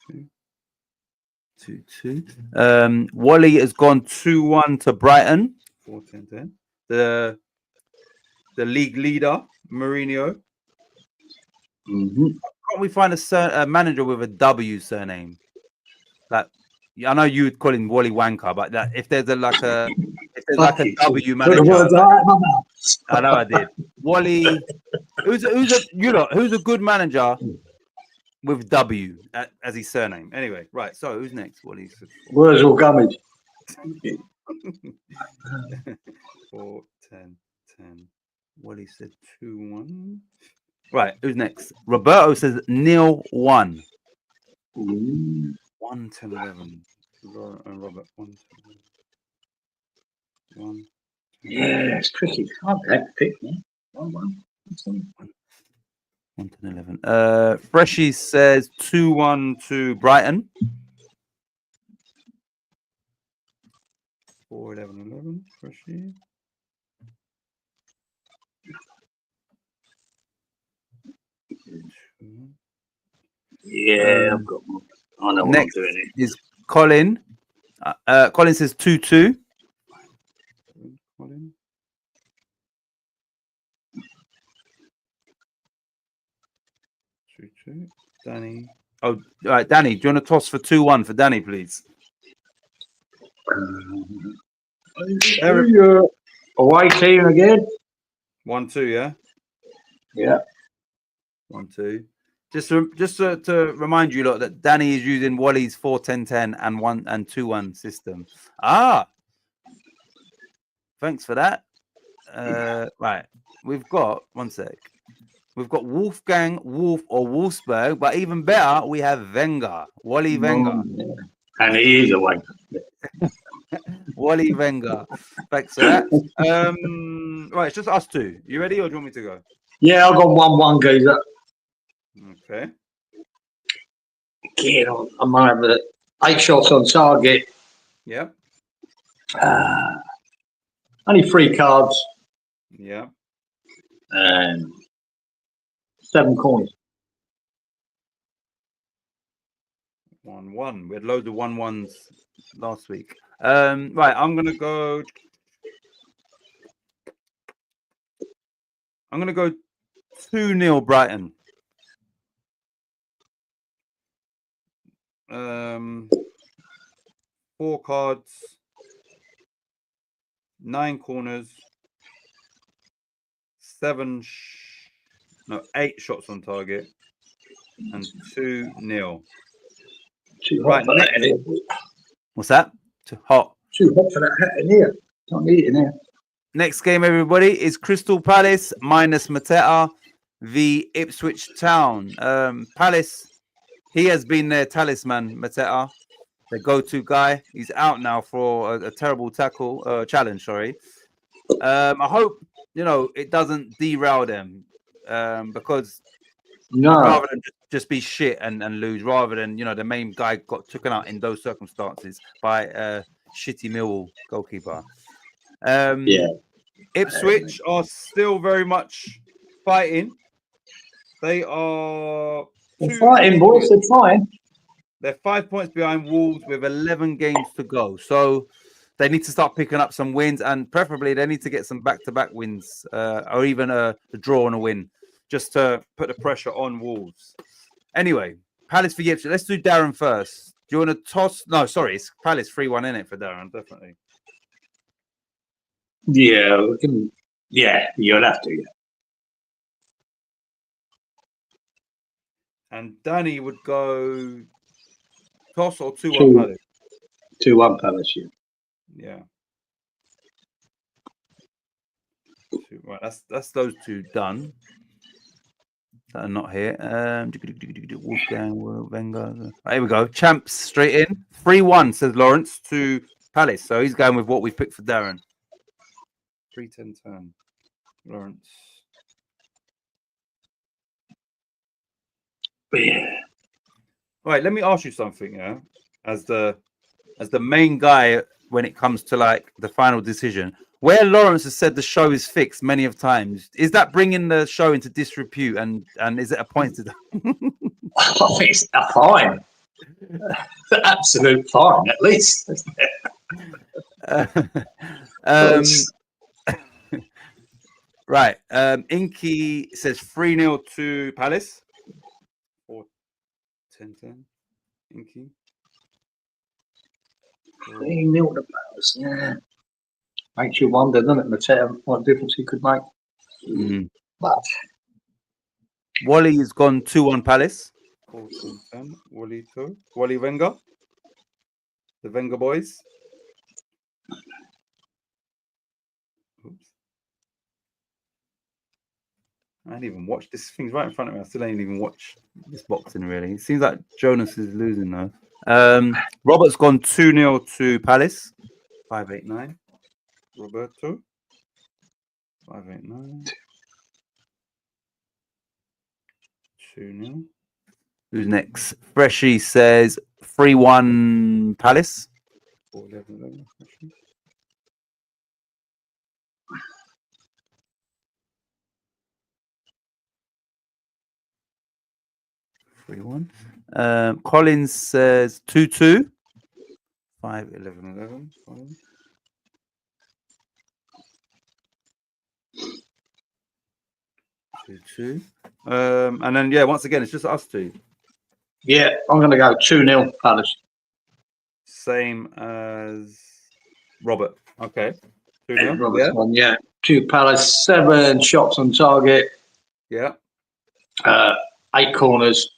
2-2. 2-2. Wally has gone 2-1 to Brighton. 4-10-10. The league leader, Mourinho. Mm-hmm. Can't we find a manager with a W surname? Like, I know you would call him Wally Wanker, but that if there's a W manager, I know I did. Wally, who's a good manager with W as his surname? Anyway, right. So who's next? Wally. Where's your gummage? 4-10-10. Wally said 2-1. Right, who's next? Roberto says 0-1. 1-10-11. Robert 1-10-11. 1. Yeah, it's tricky. Can't pick, man. 1-10-11. Freshie says 2-1 to Brighton. 4-11-11. Freshie. Yeah, I've got one. I know what Next I'm doing is Colin. Colin says 2-2. Colin. Danny. Oh, all right, Danny. Do you want to toss for 2-1 for Danny, please? Away team again. 1-2, yeah. Yeah. 1-2. Just to remind you lot that Danny is using Wally's 4-10-10 and 2-1 system. Thanks for that. Right, we've got one sec. We've got Wolfgang, Wolf, or Wolfsburg, but even better, we have Wenger, Wally Wenger. And he is a wanker. Wally Wenger. Thanks for that. Right, it's just us two. You ready, or do you want me to go? Yeah, I've got 1-1 geezer. Okay. Get on. I might have 8 shots on target. Yeah. Only 3 cards. Yeah. And 7 coins. 1-1. We had loads of 1-1s last week. Right, I'm gonna go 2-0 Brighton. 4 cards, 9 corners, 8 shots on target, and 2-0. Too hot Right, for that in here. What's that? Too hot. Too hot for that hat in here. Can't eat in here. Next game, everybody, is Crystal Palace minus Mateta v Ipswich Town. Palace, he has been their talisman, Mateta, the go-to guy. He's out now for a terrible challenge. Sorry. I hope it doesn't derail them because rather than just be shit and lose, rather than the main guy got taken out in those circumstances by a shitty Millwall goalkeeper. Ipswich are still very much fighting. They are fighting, boys. They're trying. They're 5 points behind Wolves with 11 games to go. So they need to start picking up some wins, and preferably they need to get some back-to-back wins or even a draw and a win, just to put the pressure on Wolves. Anyway, Palace for Ipswich. Let's do Darren first. Do you want to toss? No, sorry, it's Palace 3-1 in it for Darren, definitely. Yeah, we can. Yeah, you'll have to. Yeah. And Danny would go toss or 2-1 Palace. 2-1 Palace. Yeah. Right, that's those two done. That are not here. Wolfgang, Wenger. Right, here we go. Champs straight in. 3-1 says Lawrence to Palace. So he's going with what we picked for Darren. 3-10-10. Lawrence. Yeah. Right, let me ask you something, yeah. As the main guy when it comes to like the final decision, where Lawrence has said the show is fixed many of times, is that bringing the show into disrepute and is it a point to that? I think it's fine. Absolute fine, at least. Right. Inky says 3-0 to Palace. Or 10-10. Inky. 3-0 to Palace, yeah. Makes you wonder, doesn't it, Mateo, what difference he could make? Mm. But Wally has gone 2-1 Palace. Wally Wenger. The Wenger boys. Oops. I ain't even watched this thing's right in front of me. I still ain't even watched this boxing really. It seems like Jonas is losing though. Robert's gone 2-0 to Palace. 589. Roberto. 589. 2-0. Who's next? Freshy says 3-1 Palace. 4-11. 3-1. Collins says 2-2. 5-11. 2-2. And then yeah, once again, it's just us two. yeah, I'm going to go 2-0 Palace. Same as Robert. Okay. 2-0. Yeah, Robert's one, yeah. 2 Palace, 7 shots on target, Yeah. 8 corners,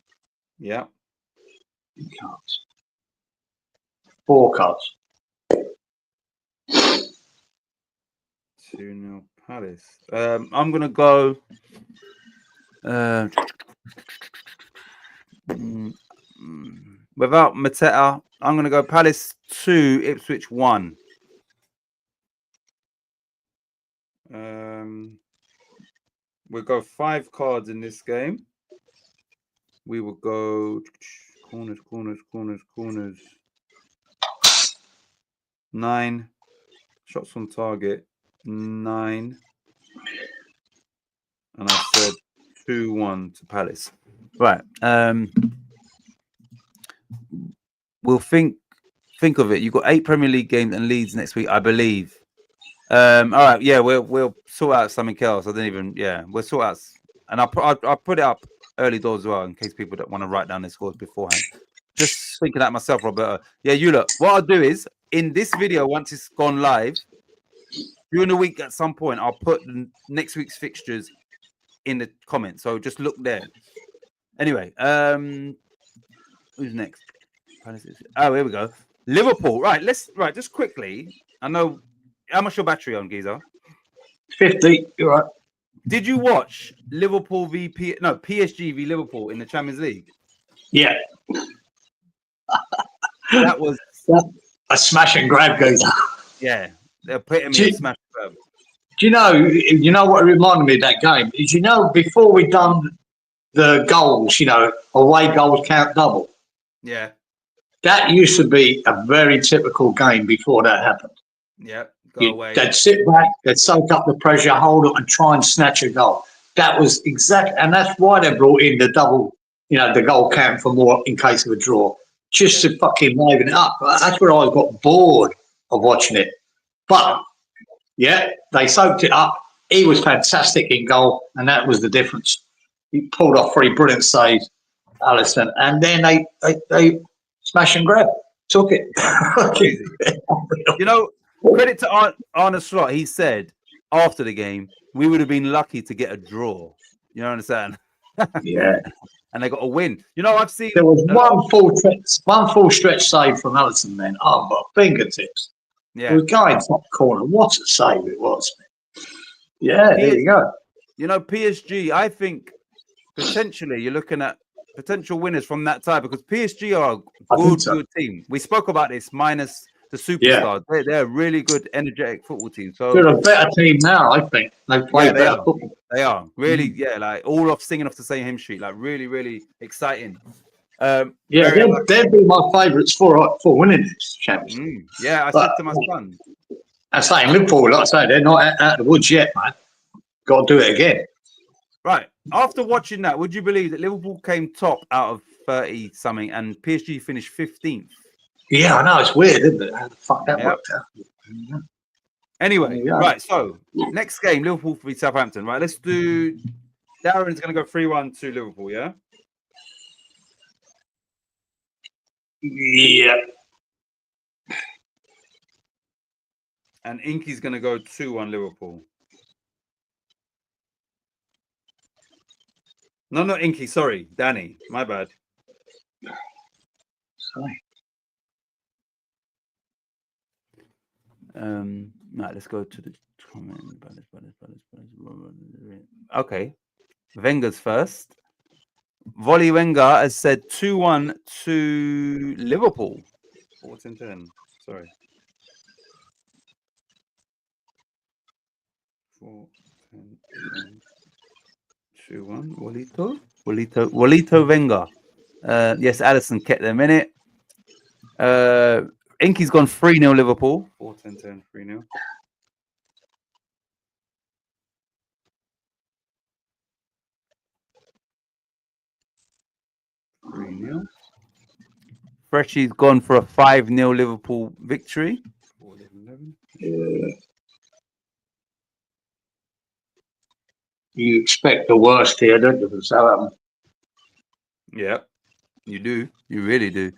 Yeah. cards. 4 cards. 2-0 Palace. I'm gonna go. Without Mateta, I'm gonna go Palace 2, Ipswich 1. We'll go 5 cards in this game. We will go corners. 9 shots on target. 9. And I said 2-1 to Palace. Right. We'll think of it. You've got 8 Premier League games and Leeds next week, I believe. All right. Yeah, we'll sort out something else. I didn't even. Yeah, we'll sort out. And I'll put it up early doors as well in case people don't want to write down their scores beforehand. Just thinking that myself, Roberto. Yeah, you look. What I'll do is in this video, once it's gone live, during the week at some point, I'll put next week's fixtures in the comments. So just look there. Anyway, who's next? Oh, here we go. Liverpool. Right, just quickly. I know how much your battery on, Giza? 50, you're right. Did you watch Liverpool PSG v Liverpool in the Champions League? Yeah. That was a smash and grab, Geezer. Yeah, they're putting me in smash and grab. Do you know what reminded me of that game? Is before we done the goals, away goals count double. Yeah. That used to be a very typical game before that happened. Yeah, go away. They'd sit back, they'd soak up the pressure, hold it, and try and snatch a goal. That was and that's why they brought in the double, the goal count for more in case of a draw, just to fucking liven it up. That's where I got bored of watching it. But yeah, they soaked it up. He was fantastic in goal, and that was the difference. He pulled off 3 brilliant saves, Alisson, and then they smash and grab, took it. Credit to Arne Slot. He said after the game, we would have been lucky to get a draw. You know what I'm saying? Yeah. And they got a win. I've seen there was one full stretch save from Alisson then. Oh, but fingertips. Yeah. It was going top corner. What a save it was. Yeah, there you go. PSG, I think potentially you're looking at potential winners from that tie because PSG are a good team. We spoke about this minus the superstars. Yeah. They're a really good, energetic football team. So they're a better team now, I think. They play better football. They are really, like all off singing off the same hymn sheet, like really, really exciting. They'd be my favourites for winning this championship. I said to my son. I'm saying Liverpool, like I say, they're not out of the woods yet, man. Got to do it again. Right. After watching that, would you believe that Liverpool came top out of 30 something and PSG finished 15th? Yeah, I know. It's weird, isn't it? How the fuck that Yep. worked out? Anyway, Yeah. right. So next game, Liverpool v Southampton. Right. Let's do. Darren's going to go 3-1 to Liverpool. Yeah. Yeah. And Inky's going to go 2-1 Liverpool. No, not Inky. Sorry, Danny. My bad. Sorry. Right, let's go to the comment. Okay. Wenger's first. Volley Wenger has said 2-1 to Liverpool. What's in 10? Sorry. 4, 10, 2-1. Walito Wenger. Yes, Allison kept them in it. Inky's gone 3-0 Liverpool. 4, 10, 10, 3-0. Freshy's gone for a 5-0 Liverpool victory. 4, 11. Yeah. You expect the worst here, don't you? So, Yeah, you do. You really do.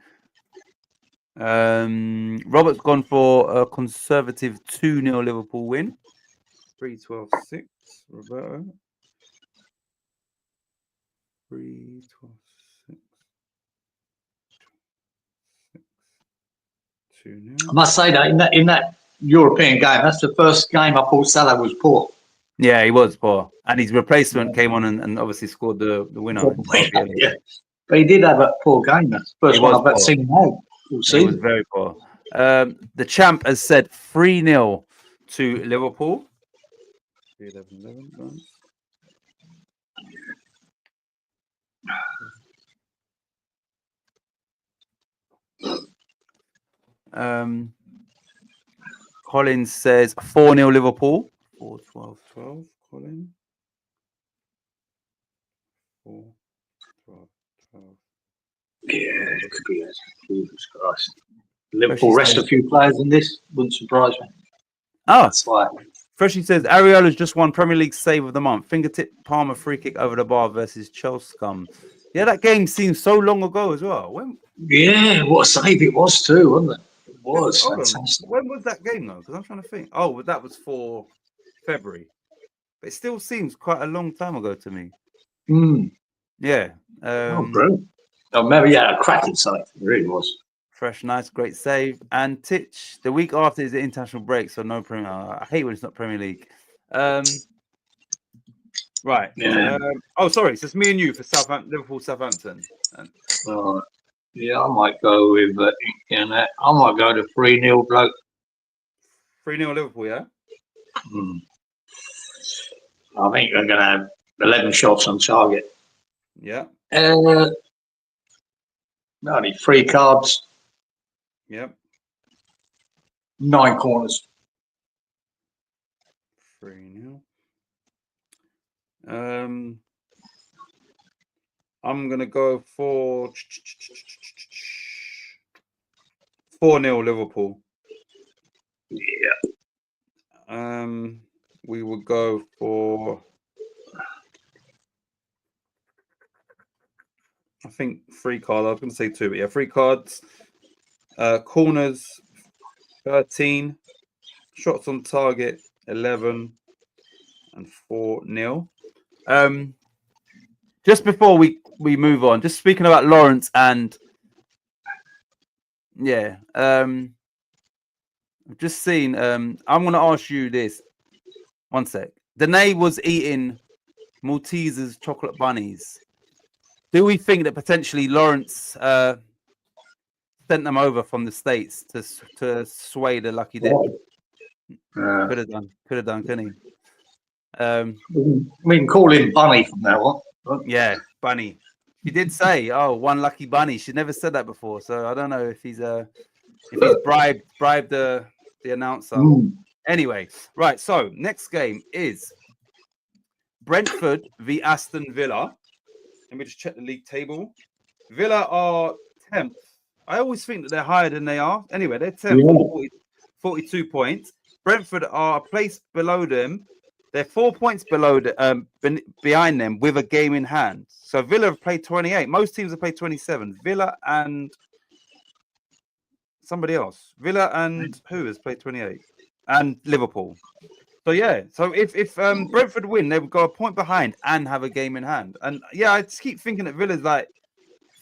Robert's gone for a conservative 2-0 Liverpool win. 3-12-6. Roberto. 3-12-6. 2-0. I must say that in that European game, that's the first game I thought Salah was poor. Yeah, he was poor. And his replacement came on and obviously scored the winner. Yeah. But he did have a poor game. That's the first one I've ever seen him have. He was very poor. The champ has said 3-0 to Liverpool. 11 runs. Collins says 4-0 Liverpool. 4-12-12. Colin. 4-12-12. Yeah, it could be. Jesus Christ. Liverpool rest a few players in this. Wouldn't surprise me. Oh, that's why. Freshie says Ariola's just won Premier League save of the month. Fingertip Palmer free kick over the bar versus Chelsea. Yeah, that game seems so long ago as well. When? Yeah, what a save it was too, wasn't it? It was fantastic. When was that game though? Because I'm trying to think. Oh, well, that was for February. But it still seems quite a long time ago to me. Yeah. Brilliant. I remember, a cracking save. It really was. Fresh, nice, great save. And Titch, the week after is the international break, so no Premier. I hate when it's not Premier League. Right. Yeah. Sorry. It's just me and you for Liverpool, Southampton. Yeah, I might go with I might go to 3-0 bloke. 3-0 Liverpool, yeah. I think they're going to have 11 shots on target. Yeah. Only 3 cards. Yep. 9 corners. 3-0. I'm gonna go for 4-0 Liverpool. Yeah. We will go for, I think 3 cards. I was gonna say 2, but yeah, 3 cards. Corners 13, shots on target 11, and 4-0. Just before we move on, just speaking about Lawrence and I've just seen. I'm going to ask you this. One sec. Danae was eating Maltesers chocolate bunnies. Do we think that potentially Lawrence sent them over from the States to sway the lucky dip? Could have done, couldn't he? We can call him Bunny from now on. Yeah, Bunny. She did say, "Oh, one lucky bunny." She never said that before, so I don't know if he's bribed the announcer. Anyway, right. So next game is Brentford v Aston Villa. Let me just check the league table. Villa are 10th. I always think that they're higher than they are. Anyway, they're 10th on 42 points. Brentford are a place below them. They're 4 points below behind them with a game in hand. So Villa have played 28. Most teams have played 27. Villa and somebody else. Villa and who has played 28? And Liverpool. So yeah. So if Brentford win, they would go a point behind and have a game in hand. And yeah, I just keep thinking that Villa's like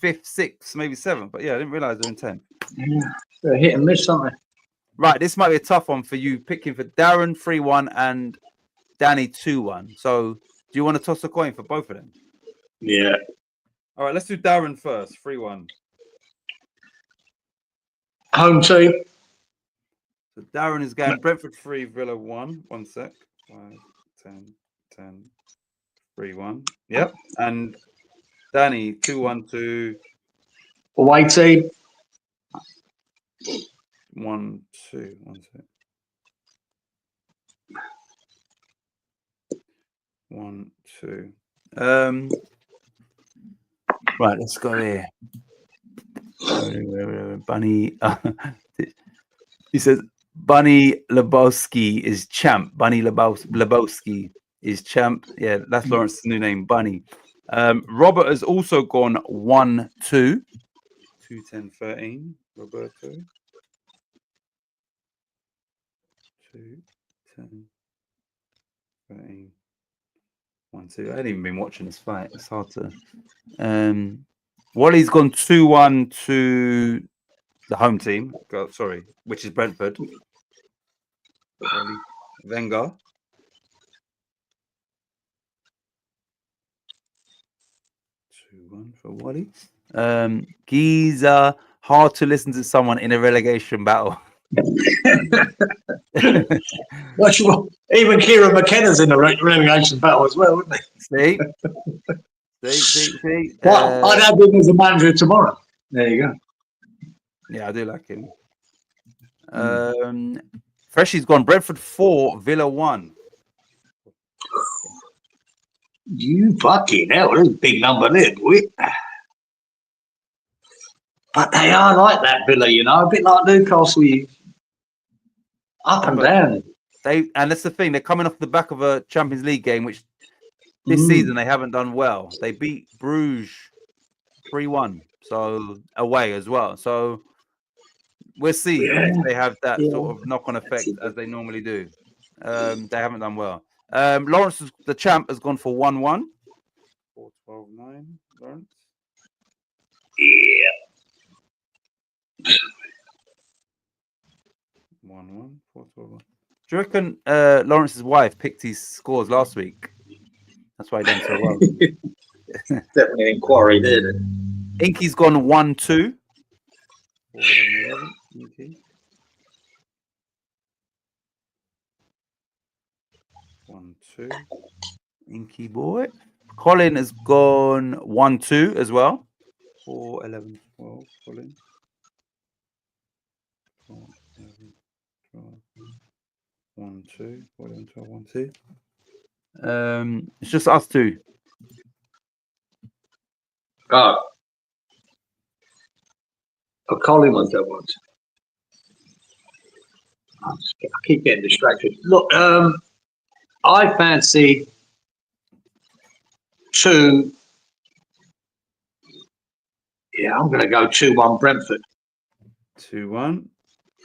5th, 6th, maybe 7th. But yeah, I didn't realize they're in 10th. Yeah, they're hit and miss, aren't they? Right, this might be a tough one for you, picking for Darren 3-1 and Danny 2-1. So, do you want to toss a coin for both of them? Yeah. All right, let's do Darren first. 3-1. Home team. So Darren is going Brentford 3, Villa 1. 1 sec. 5, 10, 10, 3-1. Yep. And Danny 2-1 to Away team. 1, 2. 1 sec. 1, 2. Right, let's go here. Bunny. He says Bunny Lebowski is champ. Bunny Lebowski is champ. Yeah, that's Lawrence's new name, Bunny. Robert has also gone 1-2. 2, 10, 13. Roberto. 2, 10, 13. 1, 2. I haven't even been watching this fight. It's hard to. Wally's gone 2-1 to the home team. Sorry, which is Brentford. Wally Wenger. 2-1 for Wally. Giza, hard to listen to someone in a relegation battle. Even Kieran McKenna's in the relegation battle as well, wouldn't he? See. Well, I'd have him as a manager tomorrow. There you go. Yeah, I do like him. Freshy's gone Brentford 4, Villa 1. You fucking hell, there's a big number there, boy. But they are like that, Villa, you know, a bit like Newcastle, up and down. And that's the thing, they're coming off the back of a Champions League game, which this season they haven't done well. They beat Bruges 3-1, so away as well. So we'll see if they have that sort of knock-on effect as they normally do. They haven't done well. Lawrence, the champ, has gone for 1-1. 4-12-9, Lawrence. Yeah. 1-1, 4-12-1. Do you reckon Lawrence's wife picked his scores last week? That's why he done so well. Definitely an inquiry there. Inky's gone 1-2. 4-11, Inky. 1-2. Inky boy. Colin has gone 1-2 as well. 4-11, 12. Colin. 4, 11, 12. 1-2. 4-11, 12, 1-2. It's just us two. Oh, Colin was that one. I keep getting distracted. Look, I fancy 2. Yeah, I'm going to go 2-1 Brentford. 2-1.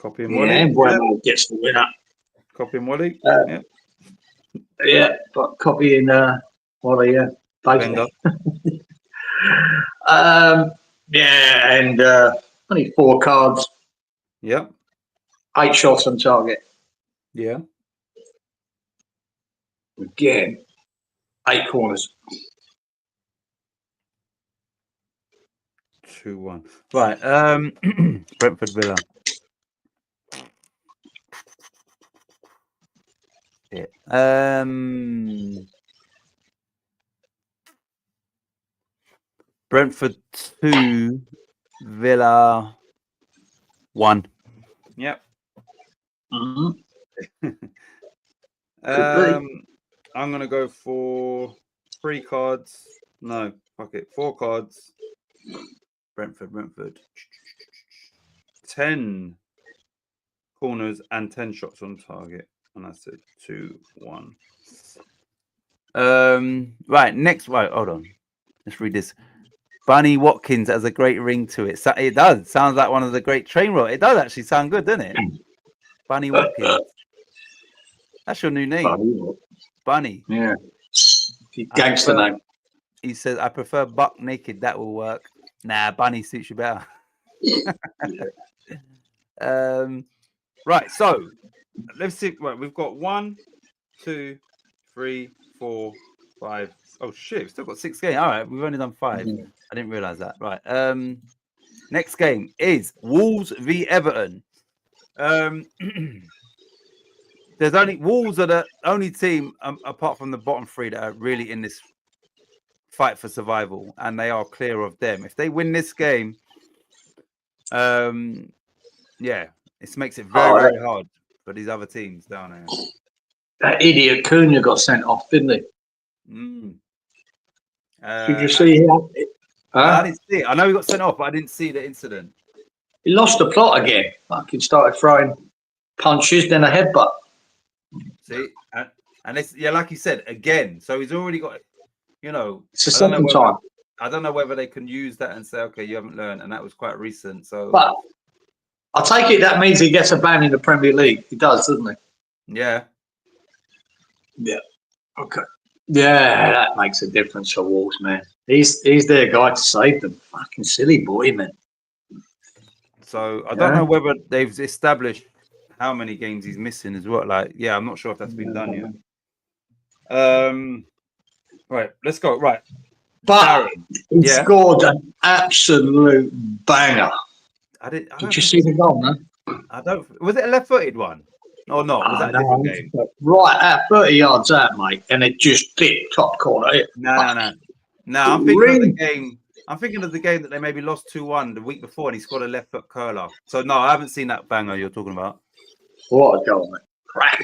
Copy and Wally. Yeah, and Brentford gets the winner. Copy and Wally. Yeah, but copying Wally, yeah. Wenger. Yeah, and only 4 cards. Yeah. 8 shots on target. Yeah. Again, 8 corners. 2-1. Right. Brentford Villa. Yeah. Brentford 2, Villa 1. Yep. Mm-hmm. I'm gonna go for 3 cards. No, fuck it. 4 cards. Brentford. 10 corners and 10 shots on target. And that's it. 2-1. Right, next. Right, hold on. Let's read this. Bunny Watkins has a great ring to it. It does. Sounds like one of the great train roll. It does actually sound good, doesn't it? Bunny Watkins. That's your new name. Bunny. Yeah. Gangster name. He says, I prefer buck naked. That will work. Nah, Bunny suits you better. Right, so let's see. Right, we've got 1, 2, 3, 4, 5. Oh shit, we've still got 6 games. All right, we've only done 5. I didn't realize that. Right. Next game is Wolves v Everton. There's only Wolves are the only team apart from the bottom 3 that are really in this fight for survival, and they are clear of them. If they win this game, yeah, it makes it very hard for these other teams down there. That idiot Cunha got sent off, didn't he? Did you see him? I didn't see it. I know he got sent off, but I didn't see the incident. He lost the plot again. Fucking started throwing punches, then a headbutt. See, and it's like you said again. So he's already got, It's the second time. I don't know whether they can use that and say, okay, you haven't learned, and that was quite recent. So, but I take it that means he gets a ban in the Premier League. He does, doesn't he? Yeah. Yeah. Okay. Yeah, that makes a difference for Wolves, man. He's their guy to save them. Fucking silly boy, man. So I don't know whether they've established how many games he's missing as well. Like, yeah, I'm not sure if that's been done yet. Right, let's go. Right. But he scored an absolute banger. Did you see the goal, man? I don't. Was it a left-footed one? Or not? Was that a different game? Right at 30 yards out, mate, and it just dipped top corner. No. I'm thinking of the game. I'm thinking of the game that they maybe lost 2-1 the week before, and he scored a left foot curler. So no, I haven't seen that banger you're talking about. What a goal, mate! Crack.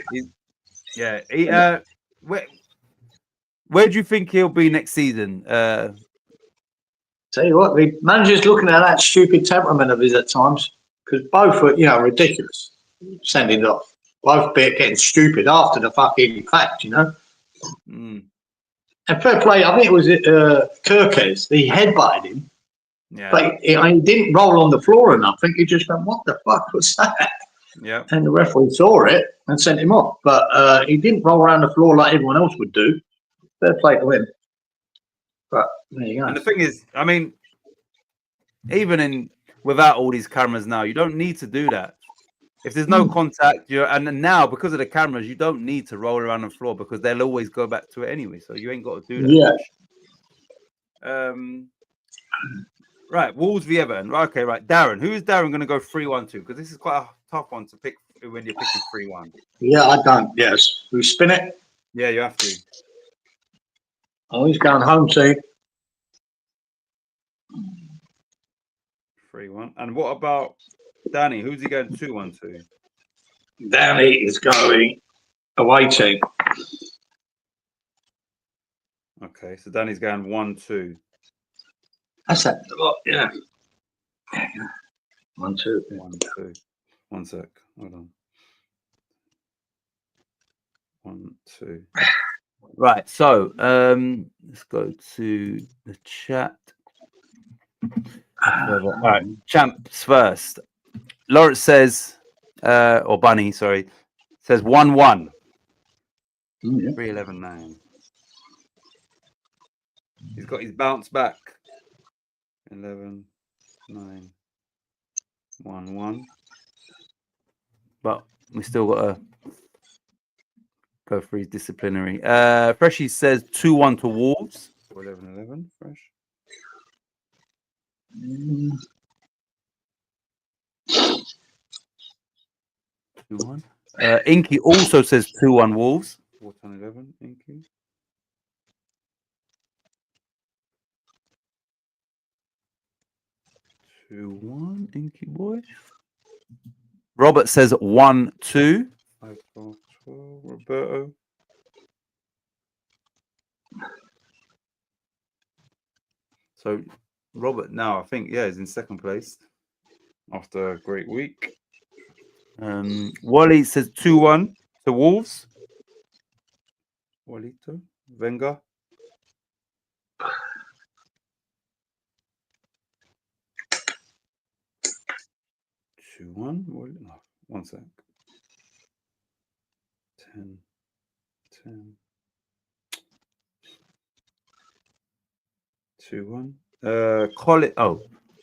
Yeah. Where do you think he'll be next season? Tell you what, the manager's looking at that stupid temperament of his at times, because both were, ridiculous. Sending it off. Both getting stupid after the fucking fact, And fair play, I think it was Kirkes. He headbutted him. Yeah. But he didn't roll on the floor enough. I think he just went, what the fuck was that? Yeah. And the referee saw it and sent him off. But he didn't roll around the floor like everyone else would do. Fair play to him. But there you go. And the thing is, I mean, even without all these cameras now, you don't need to do that. If there's no contact, and now because of the cameras, you don't need to roll around the floor because they'll always go back to it anyway. So you ain't got to do that. Yeah. Right, Wolves v Everton. Okay, right. Darren, who is Darren going to go 3-1 to? Because this is quite a tough one to pick when you're picking 3-1. Yeah, I don't. Yes. We spin it? Yeah, you have to. Oh, he's going home team. 3-1. And what about Danny? Who's he going 2-1 to? Danny is going away team. Okay, so Danny's going 1-2. That's that. Yeah. 1-2. 1-2. 1 sec. Hold on. 1-2. Right. So let's go to the chat. All right. Champs first. Lawrence says, or Bunny, sorry, says 1-1. 3-11-9. He's got his bounce back. 11-9. 1-1. But we still got to go for his disciplinary. Freshy says 2-1 to Wolves. 11-11. Fresh. 2-1. Inky also says 2-1 Wolves. 4-11. Inky. 2-1, Inky boy. Robert says 1-2. 5-4-12. Roberto. So Robert now, I think, is in second place after a great week. Wally says 2-1 to Wolves. Walito, Wenger. Two one. No, 1 sec. 10. Two 1.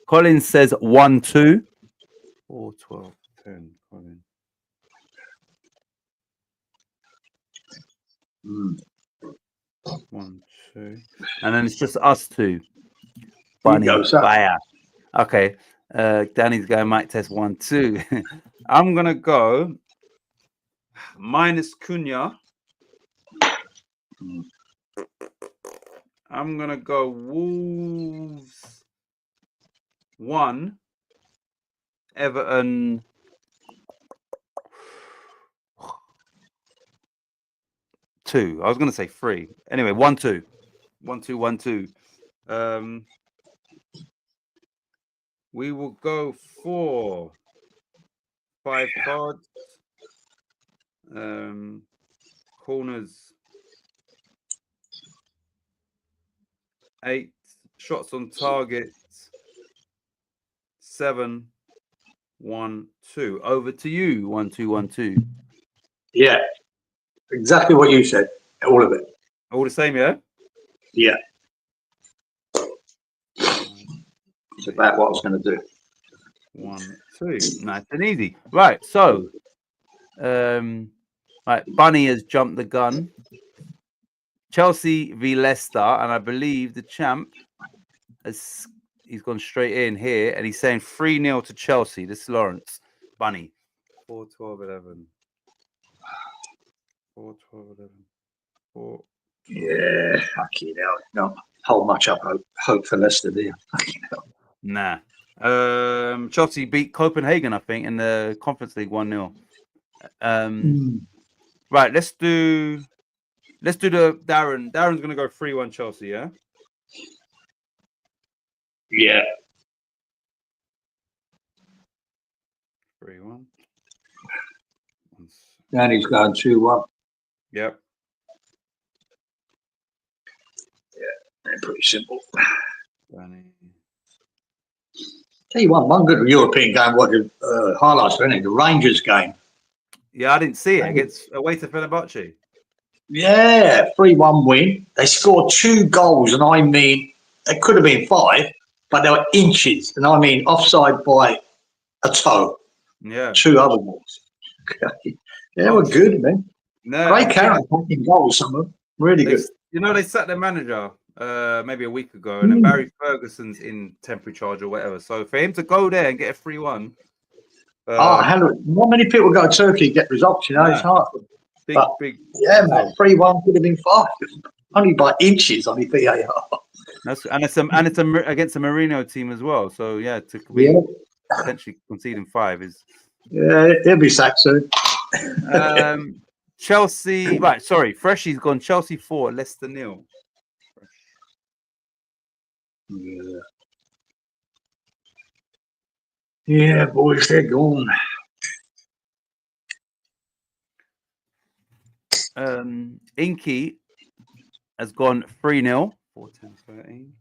Colin says 1-2. 4, 12, 10. Colin. 1, 2. And then it's just us two. Bunny fire. Okay. Danny's going mic test 1, 2. I'm gonna go minus Cunha. I'm gonna go Wolves 1, Everton 2. I was gonna say 3. Anyway, 1-2. 1-2, 1-2. We will go for 5 cards. Corners 8. Shots on target 7, 1, 2. Over to you. 1, 2, 1, 2. Yeah, exactly what you said. All of it. All the same, yeah? Yeah. It's about what I was going to do. 1, 2. Nice and easy. Right. So, right. Bunny has jumped the gun. Chelsea v Leicester, and I believe the champ he's gone straight in here, and he's saying 3-0 to Chelsea. This is Lawrence. Bunny. 4, 12, 11. 4, 12, 11. 4. Yeah, fucking hell. Not hold much up hope for Leicester, do you? Fucking hell. Nah. Chelsea beat Copenhagen, I think, in the Conference League 1-0. Right, let's do the Darren. Darren's gonna go 3-1 Chelsea, yeah? Yeah. 3-1. Danny's going 2-1. Yep. Yeah, pretty simple. Danny. Tell you one good European game, what the highlights, isn't it? The Rangers game. Yeah, I didn't see it. Against away to Fenerbahce. Yeah, 3-1 win. They scored 2 goals, and I mean, it could have been 5, but they were inches, and I mean, offside by a toe. Yeah. 2 other goals. Yeah, they were good, man. No, great counter-attacking goals, some of them. Really good. You know, they sacked their manager maybe a week ago, and then Barry Ferguson's in temporary charge or whatever. So for him to go there and get a 3-1. Hell, not many people go to Turkey to get results, you know, it's hard. Big. Yeah, man, 3-1 could have been 5. Only by inches on the VAR. And it's against a Marino team as well. So yeah, to be potentially conceding 5 is. Yeah, he'll be sacked soon. Chelsea, right? Sorry, Freshy's gone. Chelsea 4, Leicester 0. Yeah, boys, they're gone. Inky has gone 3-0. 4, 10, 13.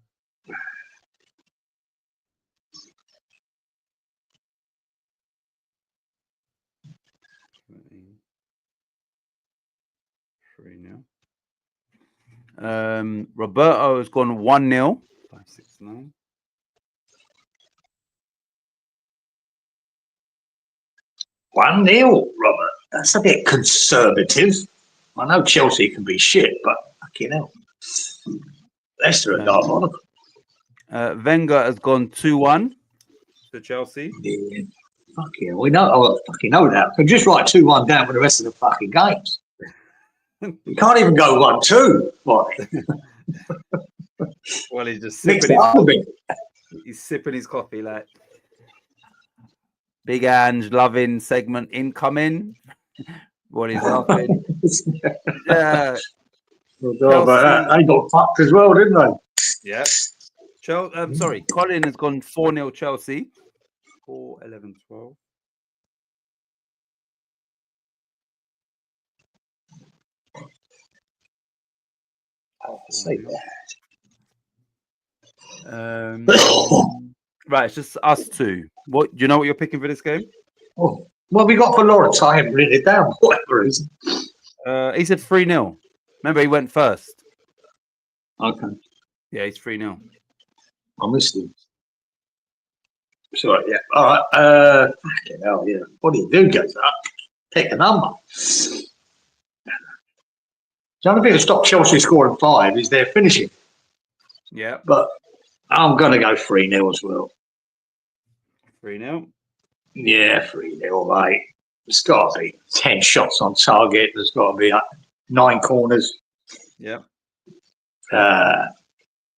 Roberto has gone 1-0. 5, 6, 9. One 0, Robert. That's a bit conservative. I know Chelsea can be shit, but fucking hell. Leicester are diabolical. Wenger has gone 2-1 to Chelsea. Yeah. Fucking, we know. Oh, fucking know that. We can just write 2-1 down for the rest of the fucking games. You can't even go 1-2. Well, he's just Mix sipping it up a bit. He's sipping his coffee like. Big Ange loving segment incoming. What he's laughing. Yeah. They got fucked as well, didn't they? Yeah. Sorry, Colin has gone 4-0 Chelsea. 4, 11, 12. I'll say Um, that. right, it's just us two. What do you know what you're picking for this game? Oh, what we got for Lawrence? I haven't written it down for whatever reason. He said 3-0. Remember, he went first. Okay, Yeah, he's 3-0. I'm listening. Sorry, yeah. All right. Fucking hell, yeah. What do you do, goes up? Pick a number. The only thing that stopped Chelsea scoring 5 is their finishing. Yeah, But I'm going to go 3-0 as well. 3-0. Yeah, 3-0, mate. There's got to be 10 shots on target. There's got to be 9 corners. Yeah.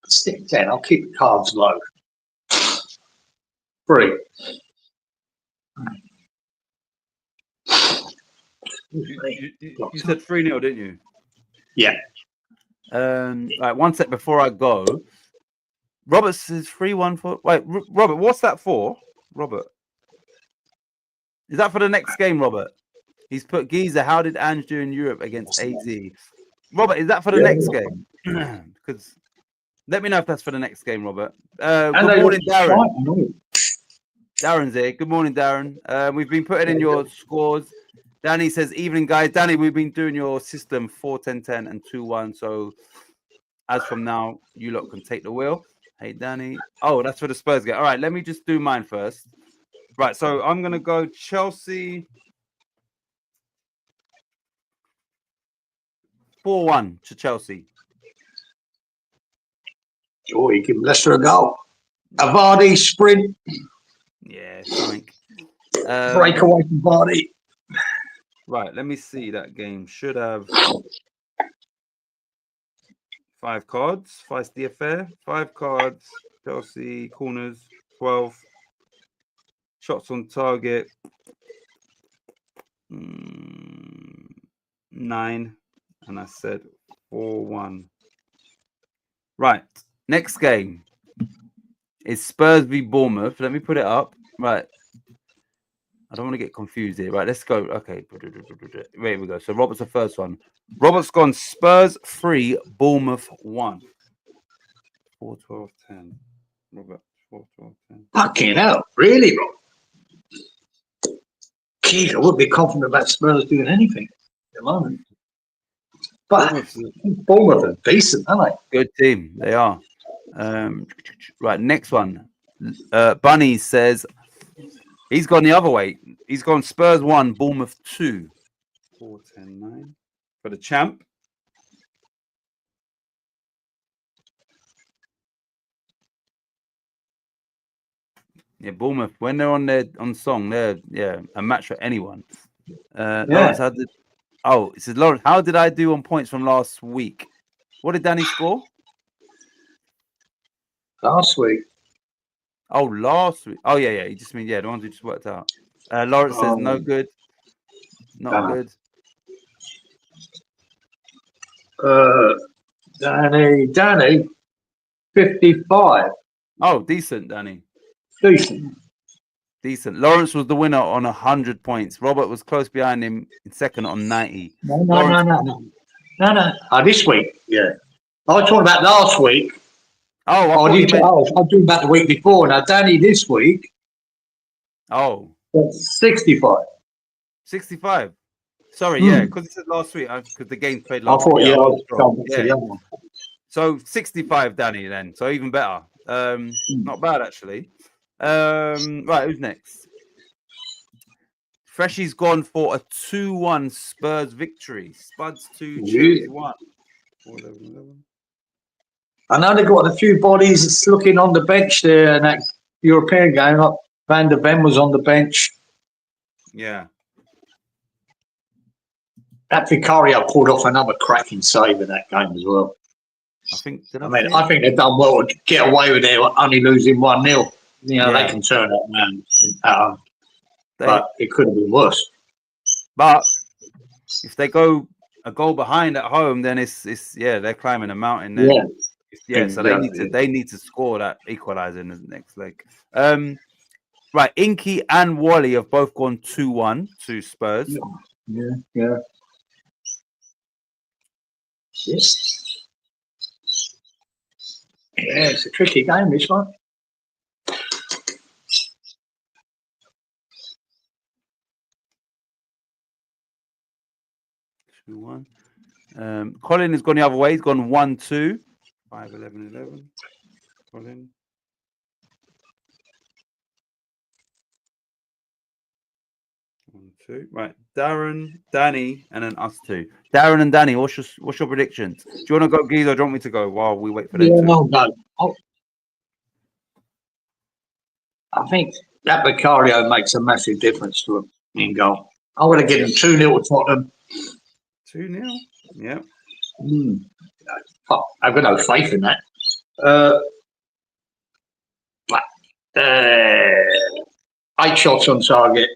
Stick 10. I'll keep the cards low. 3. You said 3-0, didn't you? Yeah. Right, one sec before I go. Robert says 3-1 for. Wait, Robert, what's that for? Robert, is that for the next game, Robert? He's put Giza. How did Ange do in Europe against AZ? Robert, is that for the next game? Because let me know if that's for the next game, Robert. Good morning, Darren. Darren's here. Good morning, Darren. We've been putting in your scores. Danny says, evening, guys. Danny, we've been doing your system 4-10-10 and 2-1. So as from now, you lot can take the wheel. Hey, Danny. Oh, that's for the Spurs game. All right, let me just do mine first. Right, so I'm going to go Chelsea 4-1 to Chelsea. Oh, you give Leicester a goal. A Vardy sprint. Yeah, something. Break away from Vardy. Right, let me see that game. Should have 5 cards. 5 DFA. 5 cards. Chelsea corners 12. Shots on target 9. And I said 4-1. Right, next game is Spurs v Bournemouth. Let me put it up. Right. I don't want to get confused here. Right, let's go. Okay. There we go. So Robert's the first one. Robert's gone Spurs 3, Bournemouth 1. 4, 12, 10. Robert, 4, 12, 10. Fucking hell. Really, Rob? Jeez, I wouldn't be confident about Spurs doing anything at the moment. But Bournemouth are decent, aren't they? Good team. They are. Right, next one. Bunny says he's gone the other way. He's gone Spurs 1, Bournemouth 2. 4, 10, 9. For the champ. Yeah, Bournemouth, when they're on song, they're a match for anyone. Lawrence, it says Lawrence, how did I do on points from last week? What did Danny score? Last week. Oh, last week. Oh, yeah. You just mean, the ones we just worked out. Lawrence says, no good. Not good. Danny, 55. Oh, decent, Danny. Decent. Lawrence was the winner on 100 points. Robert was close behind him in second on 90. No. This week, yeah. I was talking about last week. Oh, I'm talking about the week before. Now, Danny, this week. Oh. 65. 65. Sorry, because it said last week. Because the game played last week. I thought, So 65, Danny, then. So even better. Not bad, actually. Right, who's next? Freshy's gone for a 2-1 Spurs victory. Spuds 2, Cherries 1. 4-11-11. I know they've got a few bodies looking on the bench there in that European game. Like Van der Ven was on the bench. Yeah. That Vicario pulled off another cracking save in that game as well. I think they've done well to get away with it, only losing 1-0. They can turn that around. But it could have been worse. But if they go a goal behind at home, then it's they're climbing a mountain. Then Yeah, so they need to score that equaliser in the next leg. Right, Inky and Wally have both gone 2-1 to Spurs. Yeah. Yes. Yeah, it's a tricky game, this one. Colin has gone the other way. He's gone 1-2. 5-11-11. Colin. One, two. Right, Darren, Danny, and then us two. Darren and Danny, what's your predictions? Do you want to go, Giza, or do you want me to go while we wait for them? Yeah, I'll go. I think that Vicario makes a massive difference to him in goal. I'm going to give him 2-0 to Tottenham. 2-0? Yeah. I've got no faith in that. 8 shots on target.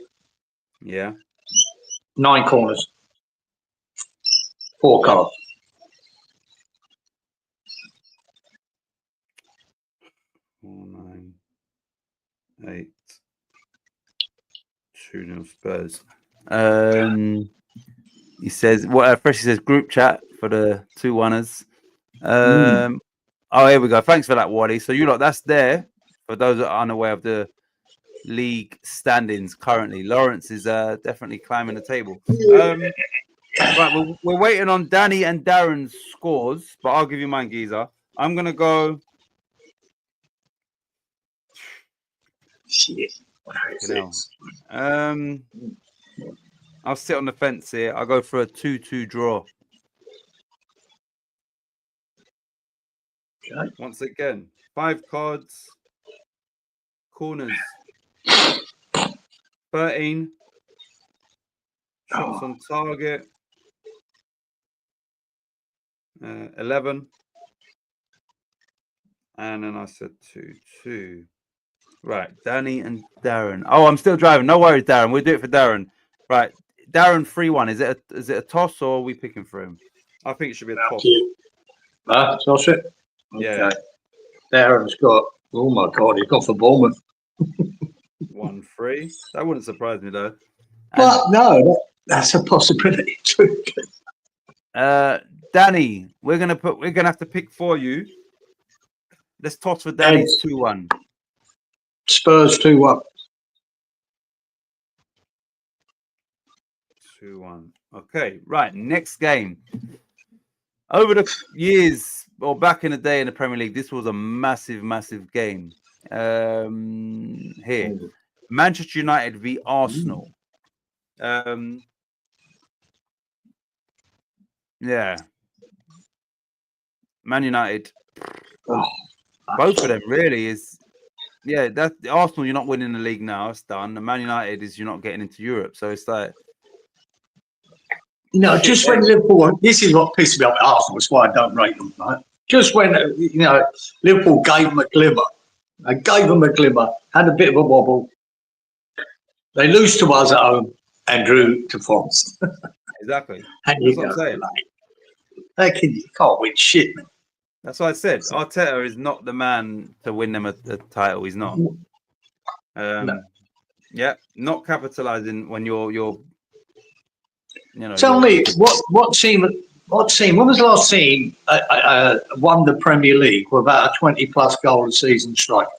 Yeah. 9 corners. 4 cards. 4, 9, 8. 2-0 Spurs. He says, Freshie says group chat for the 2-1ers. Oh, here we go. Thanks for that, Wally. So that's there for those that are unaware of the league standings currently. Lawrence is definitely climbing the table. Right, we're waiting on Danny and Darren's scores, but I'll give you mine, Giza. I'm gonna go. Shit. I'll sit on the fence here. I'll go for a 2-2 draw. Okay. Once again, 5 cards, corners, 13 shots on target, 11, and then I said 2-2. Right, Danny and Darren. Oh, I'm still driving. No worries, Darren. We'll do it for Darren. Right, Darren 3-1. Is it a toss or are we picking for him? I think it should be a toss. Toss it. Okay. Yeah. Darren's got. Oh my God, he's got for Bournemouth. 1-3. That wouldn't surprise me though. But no, that's a possibility too. Danny, we're gonna have to pick for you. Let's toss for Danny's 2-1. Spurs 2-1. 2-1. Okay, right. Next game. Over the years, or back in the day in the Premier League, this was a massive, massive game. Here, Manchester United v Arsenal. Yeah, Man United. Both of them really is. Yeah, that's Arsenal. You're not winning the league now. It's done. The Man United is you're not getting into Europe. So it's like. Just when Liverpool, this is what pisses me off at Arsenal, that's why I don't rate them, right? Just when, Liverpool gave them a glimmer. They gave them a glimmer, had a bit of a wobble. They lose to us at home and drew to France. Exactly. And that's what I'm saying. You can't win shit, man. That's what I said. Arteta is not the man to win them a title. He's not. No. Yeah, not capitalizing when you're. Tell me what team? When was the last team won the Premier League without a 20+ goal a season striker?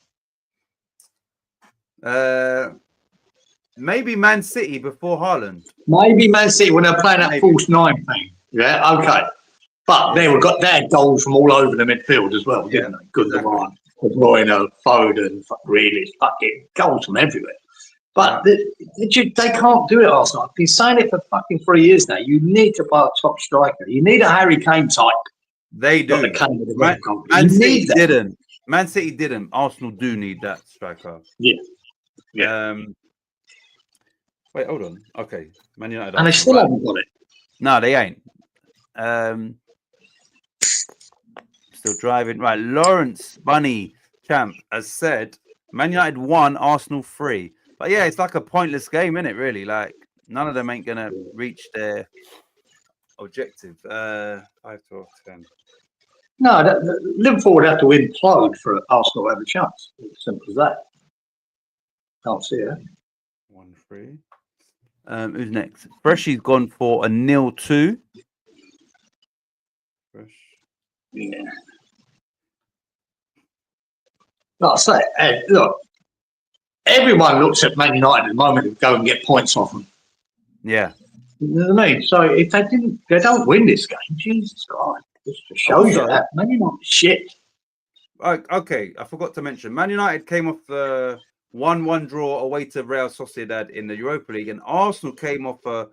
Maybe Man City before Haaland. Maybe Man City when they're playing that false 9 thing. Yeah, okay. But they had goals from all over the midfield as well, didn't they? Gundogan, De Bruyne, Foden, really fucking goals from everywhere. But they can't do it, Arsenal. I've been saying it for fucking 3 years now. You need to buy a top striker. You need a Harry Kane type. They do. Man City didn't. Man City didn't. Arsenal do need that striker. Yeah. Wait, hold on. Okay, Man United. And they still haven't got it. No, they ain't. Still driving. Right, Lawrence Bunny Champ has said Man United 1, Arsenal 3. But yeah, it's like a pointless game, isn't it? Really, like none of them ain't gonna reach their objective. 5, 12, 10. No, Liverpool would have to implode for Arsenal to have a chance. As simple as that. Can't see it. 1-3. Who's next? Freshy's gone for a 0-2. Fresh. Yeah. Like I say, look, everyone looks at Man United at the moment and go and get points off them. Yeah. You know what I mean? So if they don't win this game, Jesus Christ, just to show you that Man United shit. Okay, I forgot to mention, Man United came off the 1-1 draw away to Real Sociedad in the Europa League, and Arsenal came off a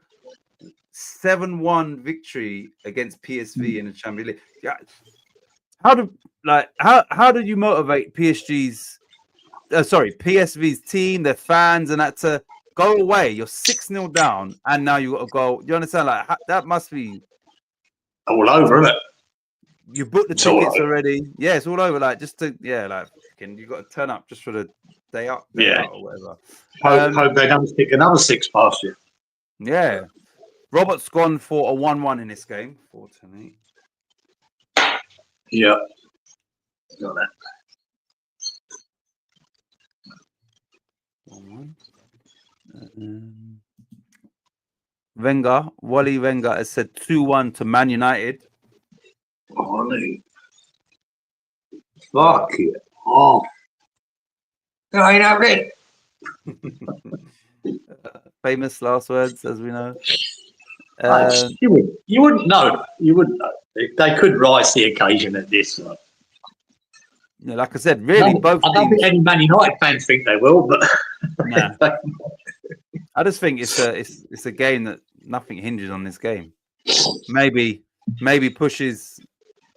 7-1 victory against PSV in the Champions League. Yeah. How do you motivate PSV's team, their fans, and that to go away? You're 6-0 down, and now you got to go. You understand? Like that must be all over, isn't it? You booked the tickets already. Yeah, it's all over. Like just to you got to turn up just for the day up, out or whatever. Hope they don't stick another 6 past you. Yeah. Robert's gone for a 1-1 in this game. 4-8. Yeah. Got that. 1-1. Wally Wenger has said 2-1 to Man United. Wally. Fuck it. Oh. That ain't happening. Famous last words, as we know. You wouldn't know. You wouldn't know. They could rise to the occasion at this. Yeah, like I said, really, both. I don't think any Man United fans think they will, but nah. I just think it's a game that nothing hinges on this game. Maybe pushes.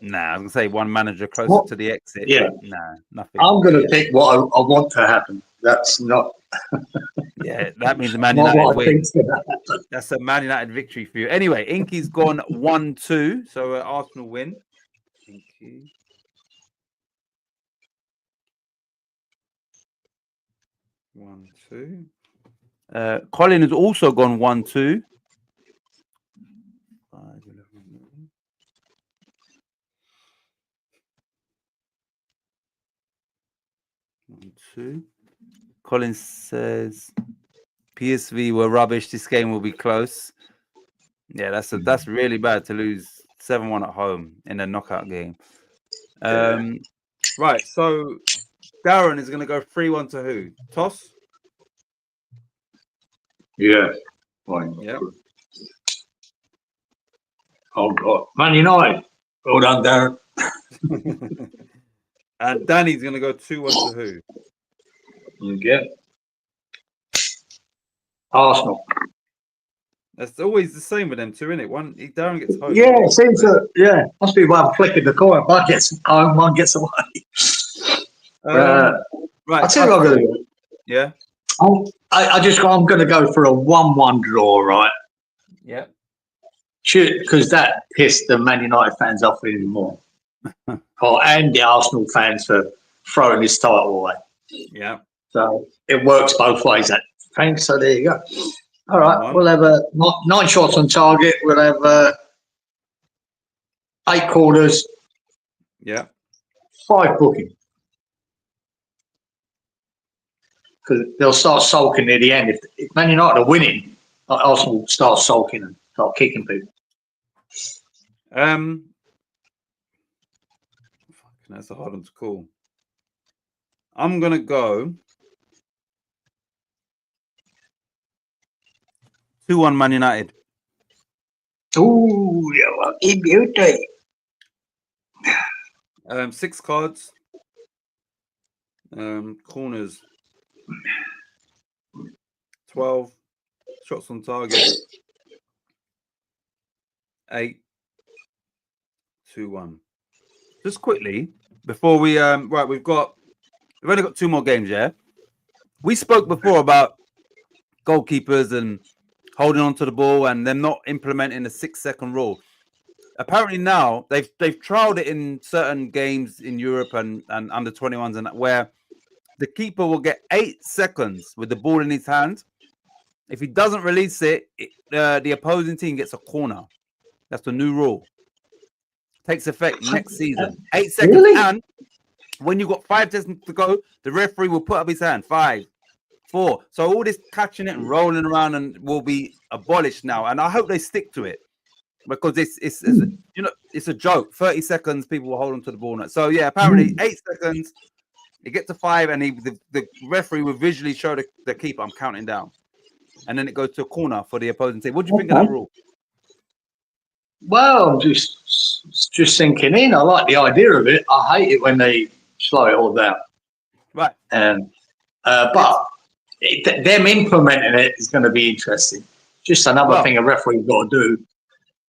Nah, I was gonna say one manager closer to the exit. Yeah, nah, nothing. I'm gonna pick what I want to happen. That's not. Yeah, that means the Man United win. That's a Man United victory for you. Anyway, Inky's gone 1-2, so Arsenal win. Inky. One, 2. Colin has also gone 1-2. 5, 11. 1-2. Colin says PSV were rubbish. This game will be close. Yeah, that's really bad to lose 7-1 at home in a knockout game. Right, so Darren is going to go 3-1 to who? Toss? Yeah. Fine. Yeah. Oh, God. Man United. Well done, Darren. And Danny's going to go 2-1 to who? Okay. Arsenal. That's always the same with them two, isn't it? Darren gets home. Yeah, it seems to. Must be one flicking the coin. One gets home, one gets away. Right. I'll tell you what I'm going to do. Yeah. I'm going to go for a 1-1 draw, right? Yeah. Because that pissed the Man United fans off even more. And the Arsenal fans for throwing this title away. Yeah. So it works both ways, that thing. So there you go. All right. We'll have 9 shots on target. We'll have 8 corners. Yeah. 5 booking. Because they'll start sulking near the end. If Man United are winning, Arsenal will start sulking and start kicking people. That's a hard one to call. I'm gonna go 2-1 Man United. Ooh, you lucky beauty. 6 cards. Corners. 12 shots on target. 8. 2-1. Just quickly before we we've only got 2 more games. Yeah, we spoke before about goalkeepers and holding on to the ball and them not implementing the 6-second rule. Apparently now they've trialed it in certain games in Europe and under 21s and that, where the keeper will get 8 seconds with the ball in his hand. If he doesn't release it, the opposing team gets a corner. That's the new rule. Takes effect next season. 8 seconds. Really? And when you've got 5 seconds to go, the referee will put up his hand. 5, 4. So all this catching it and rolling around and will be abolished now. And I hope they stick to it because it's you know, it's a joke. 30 seconds, people will hold on to the ball now. So yeah, apparently 8 seconds. You get to 5, and the referee will visually show the keeper, I'm counting down. And then it goes to a corner for the opposing team. What do you think of that rule? Well, I'm just sinking in. I like the idea of it. I hate it when they slow it all down. Right. And but them implementing it is going to be interesting. Just another thing a referee's got to do.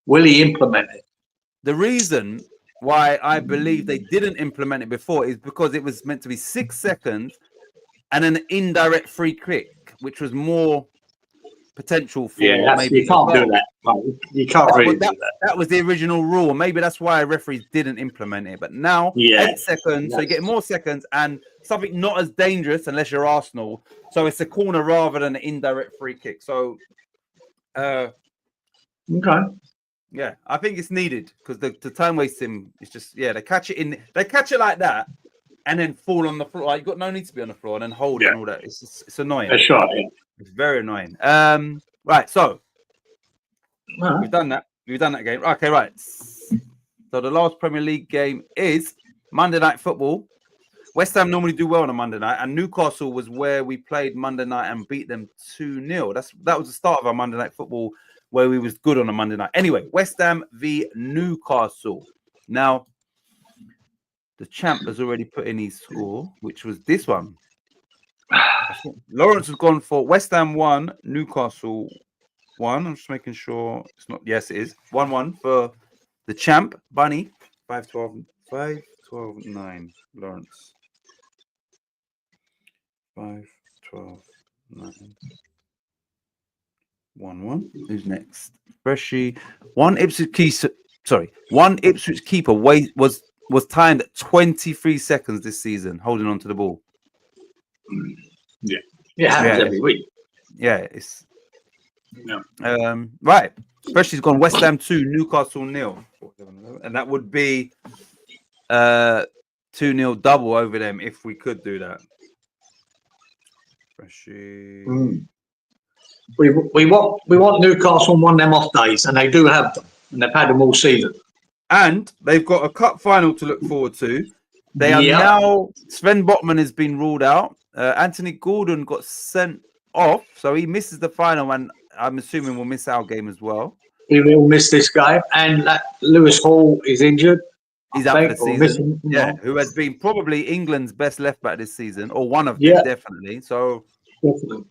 Will he implement it? The reason why I believe they didn't implement it before is because it was meant to be 6 seconds and an indirect free kick, which was more potential for maybe you can't do that. You can't really do that. That was the original rule. Maybe that's why referees didn't implement it. But now 8 seconds, so you get more seconds and something not as dangerous unless you're Arsenal. So it's a corner rather than an indirect free kick. So okay. Yeah, I think it's needed because the time wasting is just they catch it like that and then fall on the floor. Like, you've got no need to be on the floor and then hold it and all that. It's annoying. That's right. Yeah. It's very annoying. Right, so we've done that. We've done that game. Okay, right. So the last Premier League game is Monday Night Football. West Ham normally do well on a Monday night, and Newcastle was where we played Monday night and beat them 2-0. That was the start of our Monday Night Football, where we was good on a Monday night. Anyway, West Ham v Newcastle. Now, the champ has already put in his score, which was this one. Lawrence has gone for West Ham 1, Newcastle 1. I'm just making sure it's not. Yes, it is 1-1 for the champ, Bunny. 5-12, 9. Lawrence. 5-12, 9. 1-1. Who's next? Freshie. One Ipswich keeper was timed at 23 seconds this season, holding on to the ball. Yeah, it happens every week. Yeah, it's right. Freshie's gone West Ham 2, Newcastle 0, and that would be 2-0 double over them if we could do that. Freshie. We want Newcastle on one of them off days, and they do have them, and they've had them all season. And they've got a cup final to look forward to. They are now. Sven Botman has been ruled out. Anthony Gordon got sent off, so he misses the final, and I'm assuming we'll miss our game as well. He will miss this game, and Lewis Hall is injured. He's out for the season. Who has been probably England's best left back this season, or one of them definitely. So. Definitely.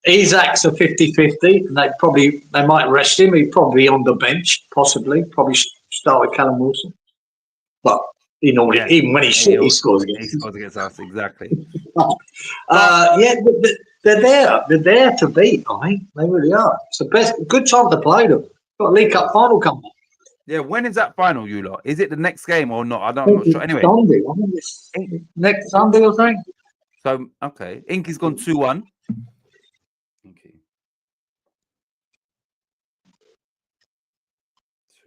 Isaac's a 50-50, and they might rest him. He'd probably be on the bench, probably start with Callum Wilson. But he normally, even when he's shit, he scores against us. He scores against us, exactly. They're there to beat. I think they really are. It's the good time to play them. Got a League Cup final coming. Yeah, when is that final, you lot? Is it the next game or not? I'm not sure. Anyway, Sunday. I think it's next Sunday, I think. So, okay. Inky's gone 2-1. Inky.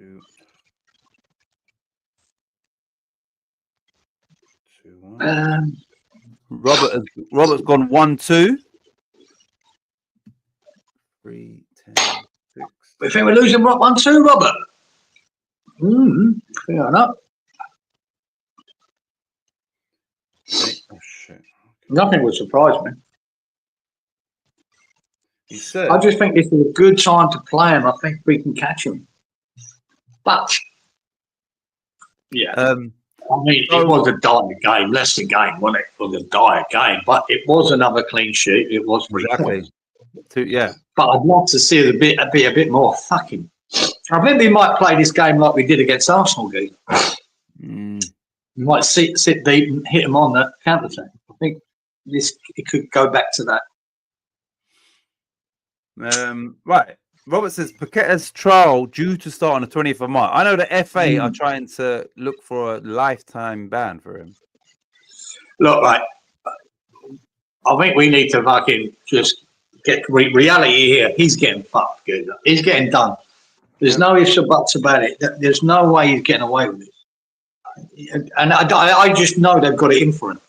2-1. Robert's gone 1-2. 3, 10, 6. We think we're losing 1-2, Robert. Fair enough. Oh, shit. Nothing would surprise me. He said, I just think this is a good time to play him. I think we can catch him. But I mean, it was a dire game, less than game, wasn't it? It was a dire game, but it was another clean sheet. It was exactly. But I'd love to see it be a bit more fucking. I think we might play this game like we did against Arsenal. We might sit deep and hit them on that counter attack. I think it could go back to that. Right. Robert says Paqueta's trial due to start on the 20th of March. I know the FA are trying to look for a lifetime ban for him. Look, right. I think we need to fucking just get reality here. He's getting fucked. Good. He's getting done. There's no ifs or buts about it. There's no way he's getting away with it. And I just know they've got it in for him.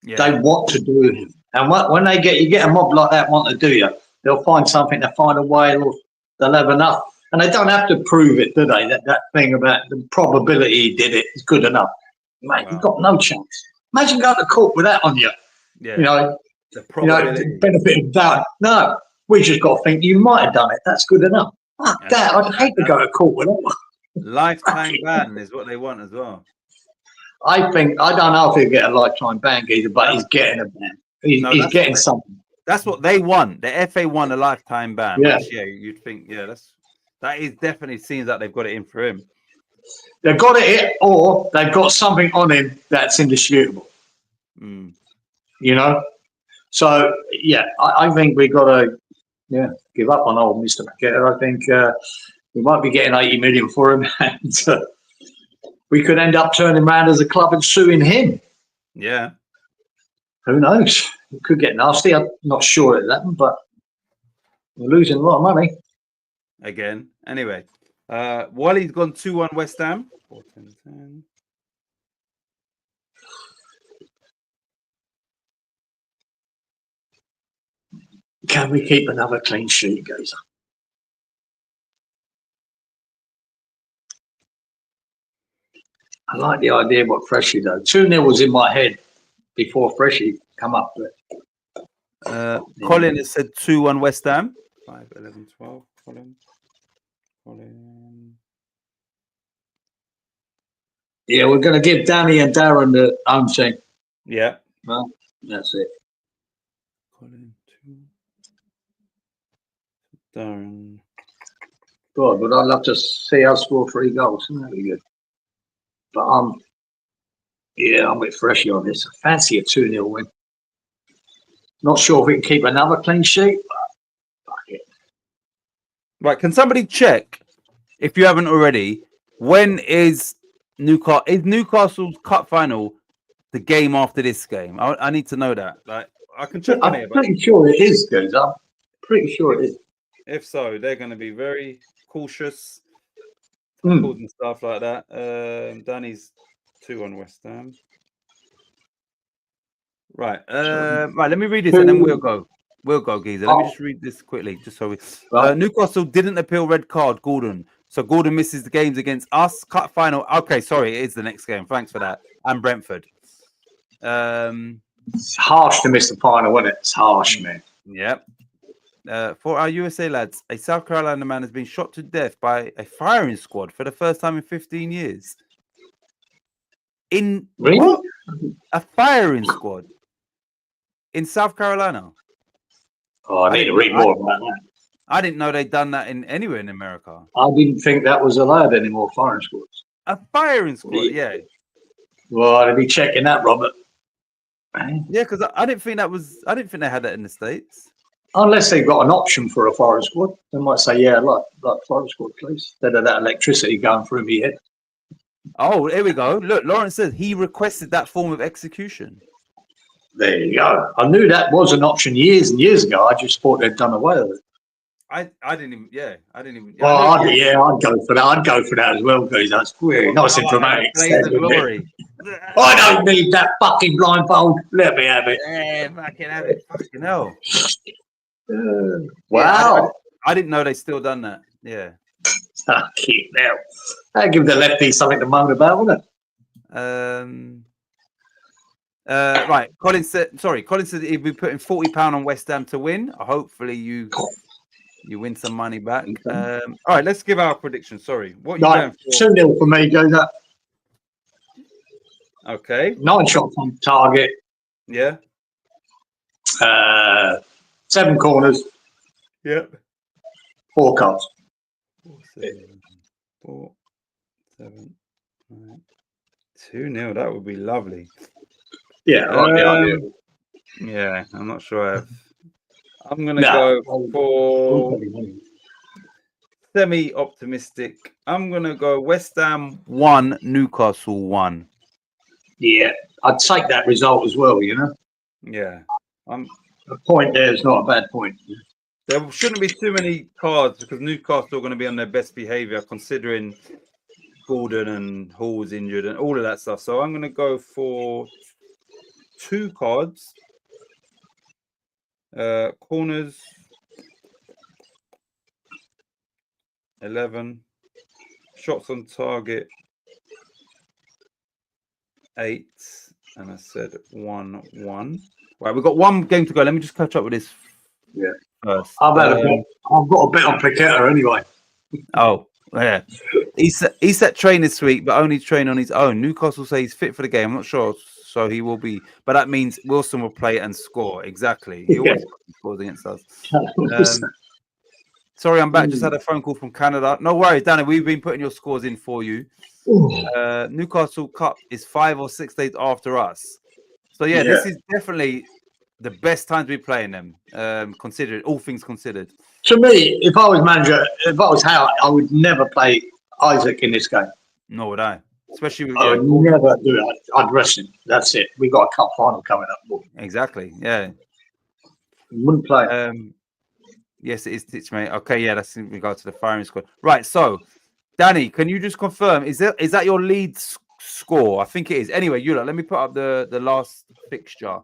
Yeah. They want to do him. And when you get a mob like that want to do you, they'll find something, they'll find a way, they'll have enough. And they don't have to prove it, do they? That thing about the probability he did it is good enough. Mate, Wow. you've got no chance. Imagine going to court with that on you. Yeah. You know, The probability. the benefit of doubt. No, we just got to think you might have done it. That's good enough. Fuck Yeah. that. I'd hate to go to court with that. Lifetime ban is what they want as well. I don't know if he'll get a lifetime ban, Geezer, but he's getting a ban. He's getting something. That's what they want. The FA won a lifetime ban. Yeah. Which, you'd think, that is definitely seems like they've got it in for him. They've got it, or they've got something on him that's indisputable. Mm. You know? So, yeah, I think we've got to give up on old Mr. McKetter. I think we might be getting 80 million for him, and we could end up turning around as a club and suing him. Yeah. Who knows? It could get nasty. I'm not sure of that, but we're losing a lot of money. Again. Anyway, Wally's gone 2-1 West Ham. 4-10-10. Can we keep another clean sheet, Gazer? I like the idea of what Freshie does. 2-0 was in my head before Freshie come up. But Colin has said 2-1 West Ham. 5-11-12. Colin. yeah, we're going to give Danny and Darren the home team. Yeah. Well, that's it. Colin 2. Darren. God, but I'd love to see us score 3 goals. That'd be good. But I'm with Freshie on this. I fancy a 2-0 win. Not sure if we can keep another clean sheet, but fuck it. Right, can somebody check, if you haven't already, when is Newcastle's cup final the game after this game? I need to know that. Like, I can check on I'm it, but pretty sure it is, guys. I'm pretty sure it is. if so, they're going to be very cautious Mm. and stuff like that. Danny's 2-1 West Ham. Right, right. Let me read this and then we'll go. We'll go, Geezer. Let me just read this quickly, just so we. Right. Newcastle didn't appeal red card, Gordon. So Gordon misses the games against us. Cup final. Okay, sorry, it is the next game. Thanks for that. And Brentford. It's harsh to miss the final, isn't it? It's harsh, man. Yep. For our USA lads, a South Carolina man has been shot to death by a firing squad for the first time in 15 years. In Really? what? A firing squad in South Carolina. Oh, I need to read more about that. I didn't know they'd done that in anywhere in America. I didn't think that was allowed anymore, firing squads. A firing squad, yeah. Well, I'd be checking that, Robert. Yeah, because I didn't think that was. I didn't think they had that in the States. Unless they've got an option for a firing squad, they might say, "Yeah, like firing squad, please." Instead of that electricity going through my head. Oh, here we go. Look, Lawrence says he requested that form of execution. There you go. I knew that was an option years and years ago. I just thought they'd done away with it. I didn't even. Yeah, I didn't even. Well, I'd go for that. I'd go for that as well, because that's weird. Nice and dramatic. Glory. I don't need that fucking blindfold. Let me have it. Yeah, fucking have it. Fucking hell. Wow. I didn't know they still done that. Yeah. Fucking hell. That'd give the lefties something to moan about, wouldn't it? Right. Colin said he'd be putting £40 on West Ham to win. Hopefully you win some money back. All right, let's give our prediction. Sorry. What are you going for? 2-0 for me, goes up. Okay. 9 shots on target. Yeah. 7 corners. Yep. 4 cuts. 4, 7, 9. 2-0. That would be lovely. Yeah, I like the idea. Yeah, I'm not sure. I'm going to go for semi-optimistic. I'm going to go West Ham 1, Newcastle 1. Yeah, I'd take that result as well, you know. Yeah. A point there is not a bad point. There shouldn't be too many cards because Newcastle are going to be on their best behaviour considering Gordon and Hall's injured and all of that stuff. So I'm going to go for 2 cards. Corners 11. Shots on target 8. And I said 1-1. Right, we've got one game to go. Let me just catch up with this first. I've got a bet on Paqueta anyway. Oh, yeah. He's set train this week, but only train on his own. Newcastle say he's fit for the game. I'm not sure, so he will be. But that means Wilson will play and score. Exactly. He always scores against us. Sorry, I'm back. Just had a phone call from Canada. No worries, Danny. We've been putting your scores in for you. Newcastle Cup is 5 or 6 days after us. So, yeah, this is definitely the best time to be playing them, considered all things considered. To me, if I was manager, if I was Howe, I would never play Isaac in this game. Nor would I. Especially with I would never do it. I'd rest him. That's it. We've got a cup final coming up. Exactly. Yeah. Wouldn't play. Yes, it is Titch, mate. Okay, yeah, that's in regard to the firing squad. Right, so Danny, can you just confirm? Is that your lead score? I think it is. Anyway, let me put up the last fixture.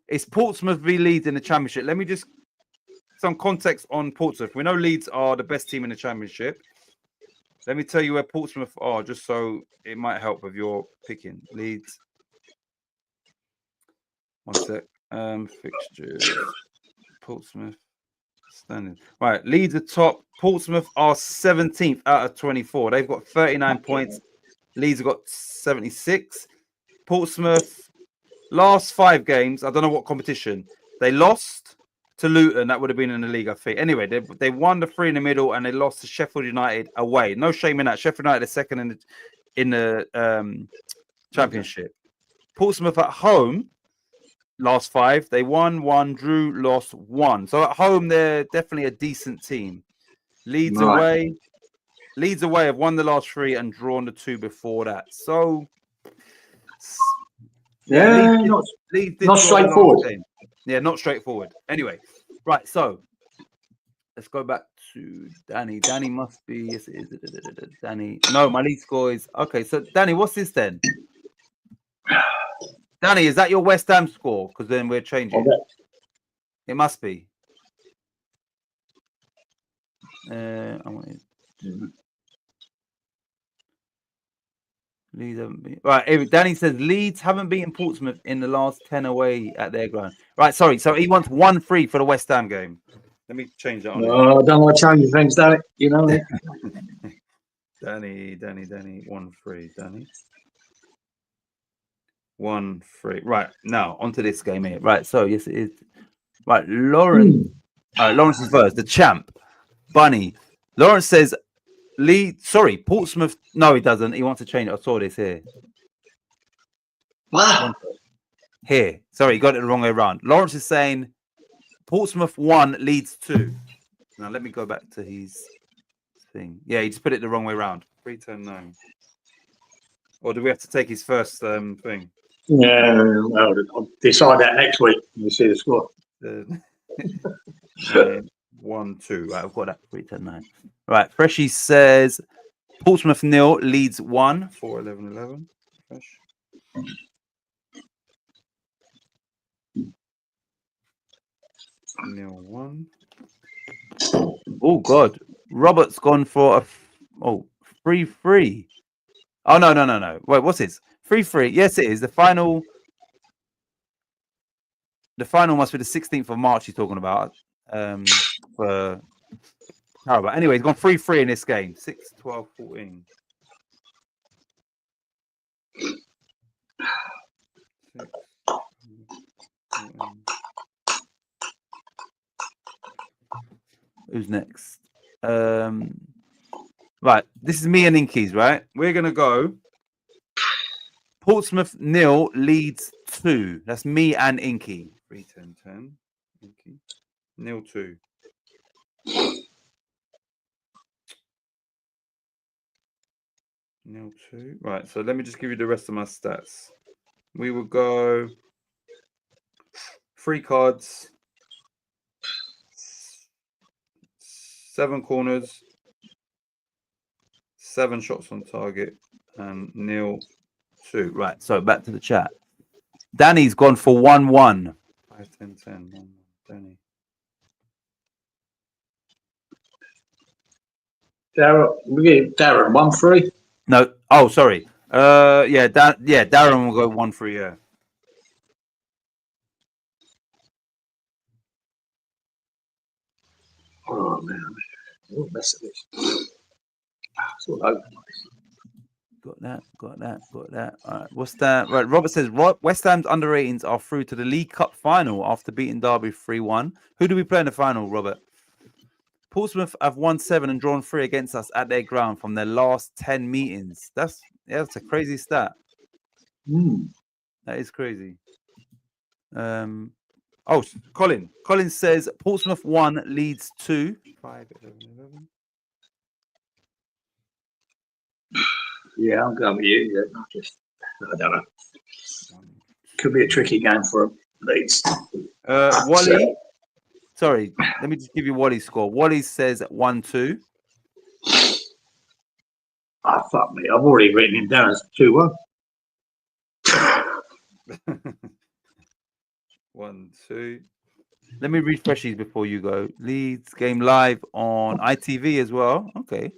It's Portsmouth v Leeds in the Championship. Let me just some context on Portsmouth. We know Leeds are the best team in the Championship. Let me tell you where Portsmouth are, just so it might help with your picking. Leeds. One sec. Fixtures. Portsmouth. Standing. Right, Leeds are top. Portsmouth are 17th out of 24. They've got 39 points. Leeds have got 76. Portsmouth, last 5 games, I don't know what competition. They lost to Luton. That would have been in the league, I think. Anyway, they won the 3 in the middle and they lost to Sheffield United away. No shame in that. Sheffield United are second in the Championship. Portsmouth at home, last 5, they won 1, drew, lost 1. So at home, they're definitely a decent team. Leeds away have won the last 3 and drawn the 2 before that. So Leeds not straightforward. Yeah, not straightforward. Anyway, right. So let's go back to Danny. Danny must be yes, it is. Danny. No, my lead score is okay. So Danny, what's this then? Danny, is that your West Ham score? Because then we're changing. It must be. I want Leeds haven't been right. Danny says Leeds haven't beaten Portsmouth in the last 10 away at their ground. Right, sorry. So he wants 1-3 for the West Ham game. Let me change that. No, I don't want to change things, Danny. You know it. Danny, 1-3. Danny. 1-3. Right, now onto this game here. Right, so yes, it is. Right, Lawrence. All right, Lawrence is first. The champ, Bunny. Lawrence says, Portsmouth. No, he doesn't. He wants to change it. I saw this here. Wow. Here. Sorry, he got it the wrong way around. Lawrence is saying Portsmouth 1, Leeds 2. Now let me go back to his thing. Yeah, he just put it the wrong way around. 3-10-9. Or do we have to take his first thing? Yeah, well, I'll decide that next week when we see the score. 1-2. Right, I've got that. 3-10-9. Right, Freshy says Portsmouth 0, Leeds 1. 4-11-11. Fresh. Nil 1. Oh God, Robert's gone for a 3-3. Oh no. Wait, what's this? 3-3. Yes, it is. The final must be the 16th of March he's talking about. For how about anyway, he's gone 3-3 in this game. 6, 12, 14. 6, 14. Who's next? Right, this is me and Inkies, right? We're gonna go Portsmouth 0, Leeds 2. That's me and Inky. 3-10-10. Inky. 0-2. Nil 2. Right, so let me just give you the rest of my stats. We will go 3 cards. 7 corners, 7 shots on target, and nil 2. Right. So back to the chat. Danny's gone for 1-1. 5, 10, 10. 1, Danny. Darren, 1-3. No. Oh, sorry. Yeah. Darren will go 1-3. Yeah. Oh man, what a mess of this. It's all over. Got that. All right. What's that? Right. Robert says West Ham's under-18s are through to the League Cup final after beating Derby 3-1. Who do we play in the final, Robert? Portsmouth have won 7 and drawn 3 against us at their ground from their last 10 meetings. That's a crazy stat. That is crazy. Colin. Colin says Portsmouth 1, Leeds 2. 5, 11, 11. Yeah, I'm going with you. Yeah, I don't know. Could be a tricky game for Leeds. Wally. Sorry, let me just give you Wally's score. Wally says 1-2. Fuck me. I've already written him down as 2-1. 1-2. Let me refresh these before you go. Leeds game live on ITV as well. Okay.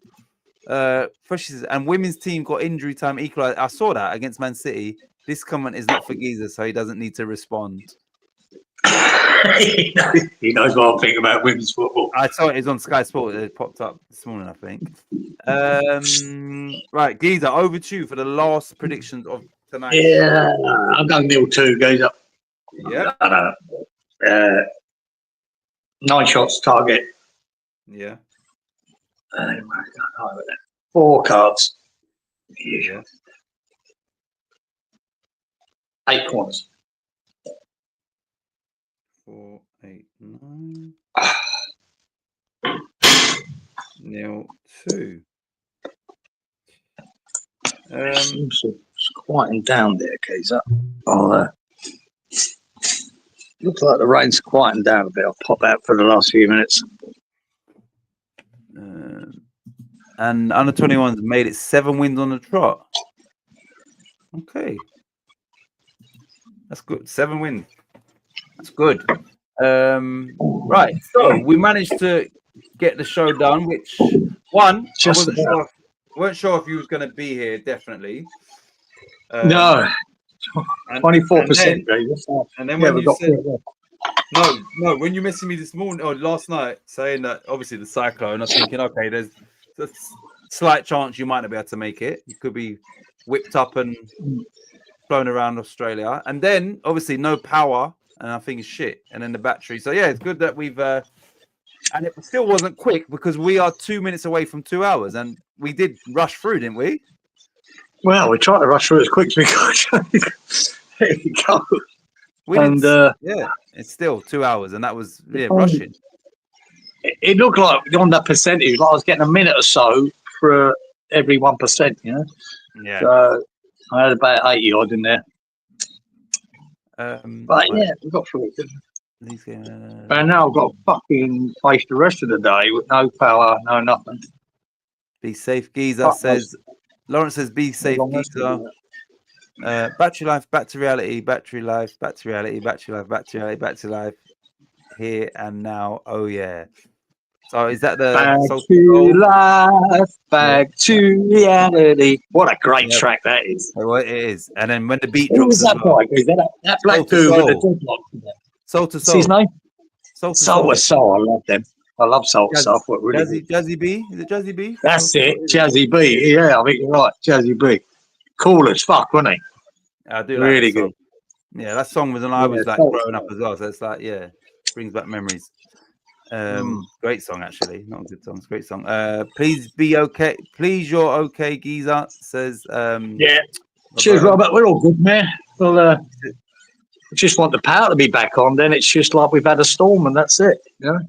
Freshies and women's team got injury time equalized. I saw that against Man City. This comment is not for Geezer, so he doesn't need to respond. He knows what I think about women's football. I saw it is on Sky Sport. It popped up this morning, I think. Right, Geezer, over to you for the last predictions of tonight. Yeah, I'm going 0-2, guys up. Yeah. 9 shots target. Yeah. 4 cards. Yeah. 8 corners. 4, 8, 9. 0-2. Seems to quieting down there, Kaiser. Looks like the rain's quieting down a bit. I'll pop out for the last few minutes. And under 21's made it 7 wins on the trot. Okay. That's good. 7 wins. That's good. Right. So we managed to get the show done, which one, weren't sure if you was going to be here, definitely. No. 24%. And then when you said, no, when you messaged me this morning or last night saying that obviously the cyclone, I was thinking, okay, there's a slight chance you might not be able to make it. You could be whipped up and flown around Australia. And then obviously no power, and I think it's shit. And then the battery. So yeah, it's good that we've and it still wasn't quick because we are 2 minutes away from 2 hours, and we did rush through, didn't we? Well, we tried to rush through as quick as we could. There you go. Yeah, it's still 2 hours, and that was rushing. It looked like on that percentage, like I was getting a minute or so for every 1%, you know? Yeah. So I had about 80 odd in there. But yeah, we got through it. And now I've got to fucking face the rest of the day with no power, no nothing. Be safe, Geezer says. Lawrence says, be safe, Geezer. Battery life, back to reality, battery life, back to reality, battery life, back to reality, back to life. Here and now. Oh, yeah. So is that the back to life, back to reality? What a great track that is. Well, it is. And then when the beat Who drops, was that boy? Is that black dude with the dreadlocks? Soul to Soul. What's his name? Soul to Soul. I love them. I love Soul to Soul. Really Jazzy B? Is it Jazzy B? That's it. Jazzy B. Yeah, I think you're right. Jazzy B. Cool as fuck, wasn't he? I do. Really good. Yeah, that song was when I was like growing up as well. So it's like, brings back memories. Great song, actually. Not a good song. It's a great song. Please be okay. Please, you're okay, Geezer says. Yeah. Cheers, Robert. We're all good, man. Well, we just want the power to be back on. Then it's just like we've had a storm, and that's it. You know.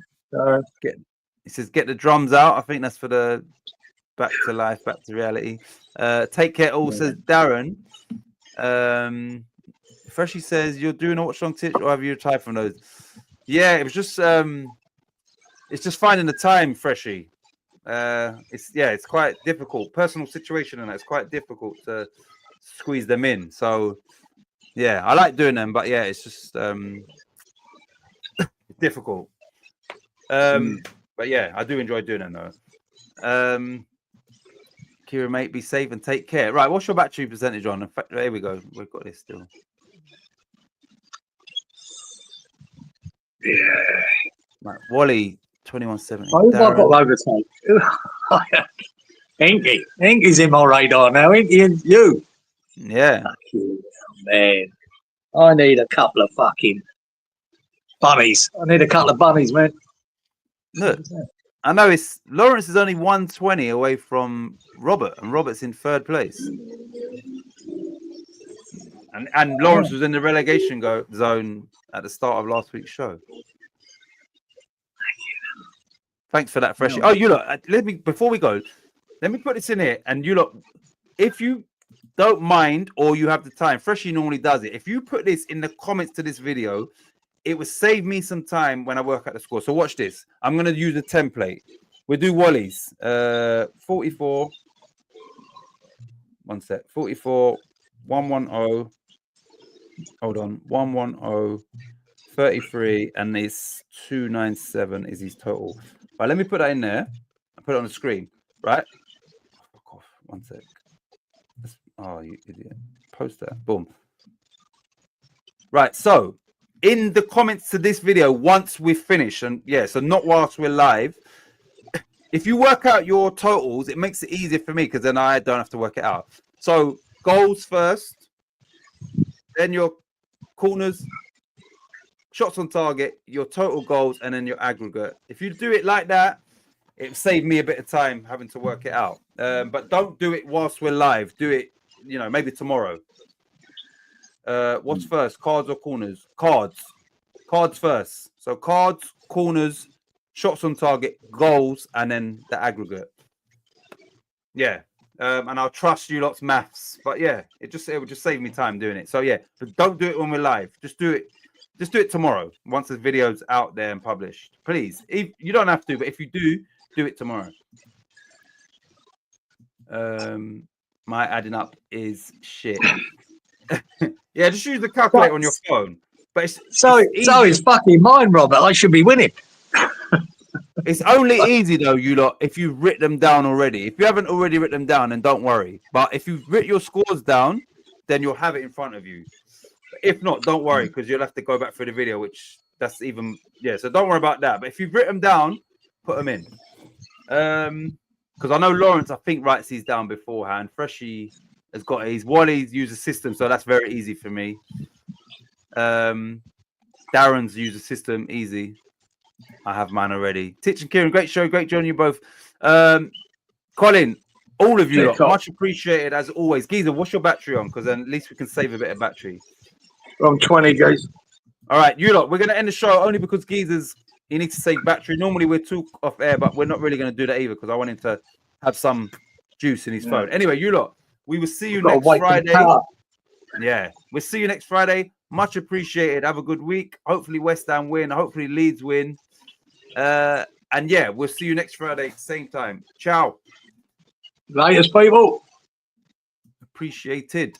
He says, get the drums out. I think that's for the back to life, back to reality. Take care. All says Darren. Freshie says, you're doing a watch long tips, or have you retired from those? Yeah, it was just it's just finding the time, Freshie. It's quite difficult. Personal situation, and it's quite difficult to squeeze them in. So yeah, I like doing them, but yeah, it's just difficult. But yeah, I do enjoy doing them though. Kira, mate, be safe and take care. Right, what's your battery percentage on? In fact, there we go. We've got this still. Yeah. Right, Wally, 2170. Who have I got to overtake? Inky. Inky's in my radar now. Inky and you. Yeah. Fuck you, man. I need a couple of fucking bunnies. I need a couple of bunnies, man. Look, I know Lawrence is only 120 away from Robert, and Robert's in third place. And Lawrence was in the relegation zone at the start of last week's show. Thanks for that, Freshie. Oh, you look. Before we go, let me put this in here, and you look. If you don't mind or you have the time, Freshie normally does it. If you put this in the comments to this video, it will save me some time when I work out the score. So watch this. I'm going to use a template. We'll do Wally's. 44. One sec. 44. 110. Hold on. 110. 33. And this 297 is his total. Right, let me put that in there. I put it on the screen. Right? Fuck off. One sec. Oh, you idiot. Post that. Boom. Right. So in the comments to this video, once we've finished, and yeah, so not whilst we're live, if you work out your totals, it makes it easier for me because then I don't have to work it out. So goals first, then your corners, shots on target, your total goals, and then your aggregate. If you do it like that, it saved me a bit of time having to work it out. But don't do it whilst we're live. Do it, maybe tomorrow. What's first, cards or corners? Cards first. So cards, corners, shots on target, goals, and then the aggregate. Yeah. And I'll trust you lot's maths. But yeah, it would just save me time doing it. So yeah, but don't do it when we're live. Just do it tomorrow once the video's out there and published. Please. You don't have to, but if you do it tomorrow. My adding up is shit. Yeah, just use the calculator on your phone. But it's fucking mine, Robert. I should be winning. It's only easy though, you lot, if you've written them down already. If you haven't already written them down, then don't worry. But if you've written your scores down, then you'll have it in front of you. If not, don't worry, because you'll have to go back through the video, which that's even so don't worry about that. But if you've written them down, put them in. Because I know Lawrence, I think, writes these down beforehand. Freshie has got Wally's used a system, so that's very easy for me. Darren's used a system, easy. I have mine already. Titch and Kieran, great show, great joining you both. Colin, all of you lot, much appreciated as always. Geezer, what's your battery on? Because then at least we can save a bit of battery. I'm 20, guys. All right, you lot, we're going to end the show only because Geezer's, he needs to save battery. Normally we're too off air, but we're not really going to do that either because I want him to have some juice in his phone. Anyway, you lot, we will see you next Friday. Yeah, we'll see you next Friday. Much appreciated. Have a good week. Hopefully West Ham win. Hopefully Leeds win. And yeah, we'll see you next Friday, same time. Ciao. Latest, people. Appreciated.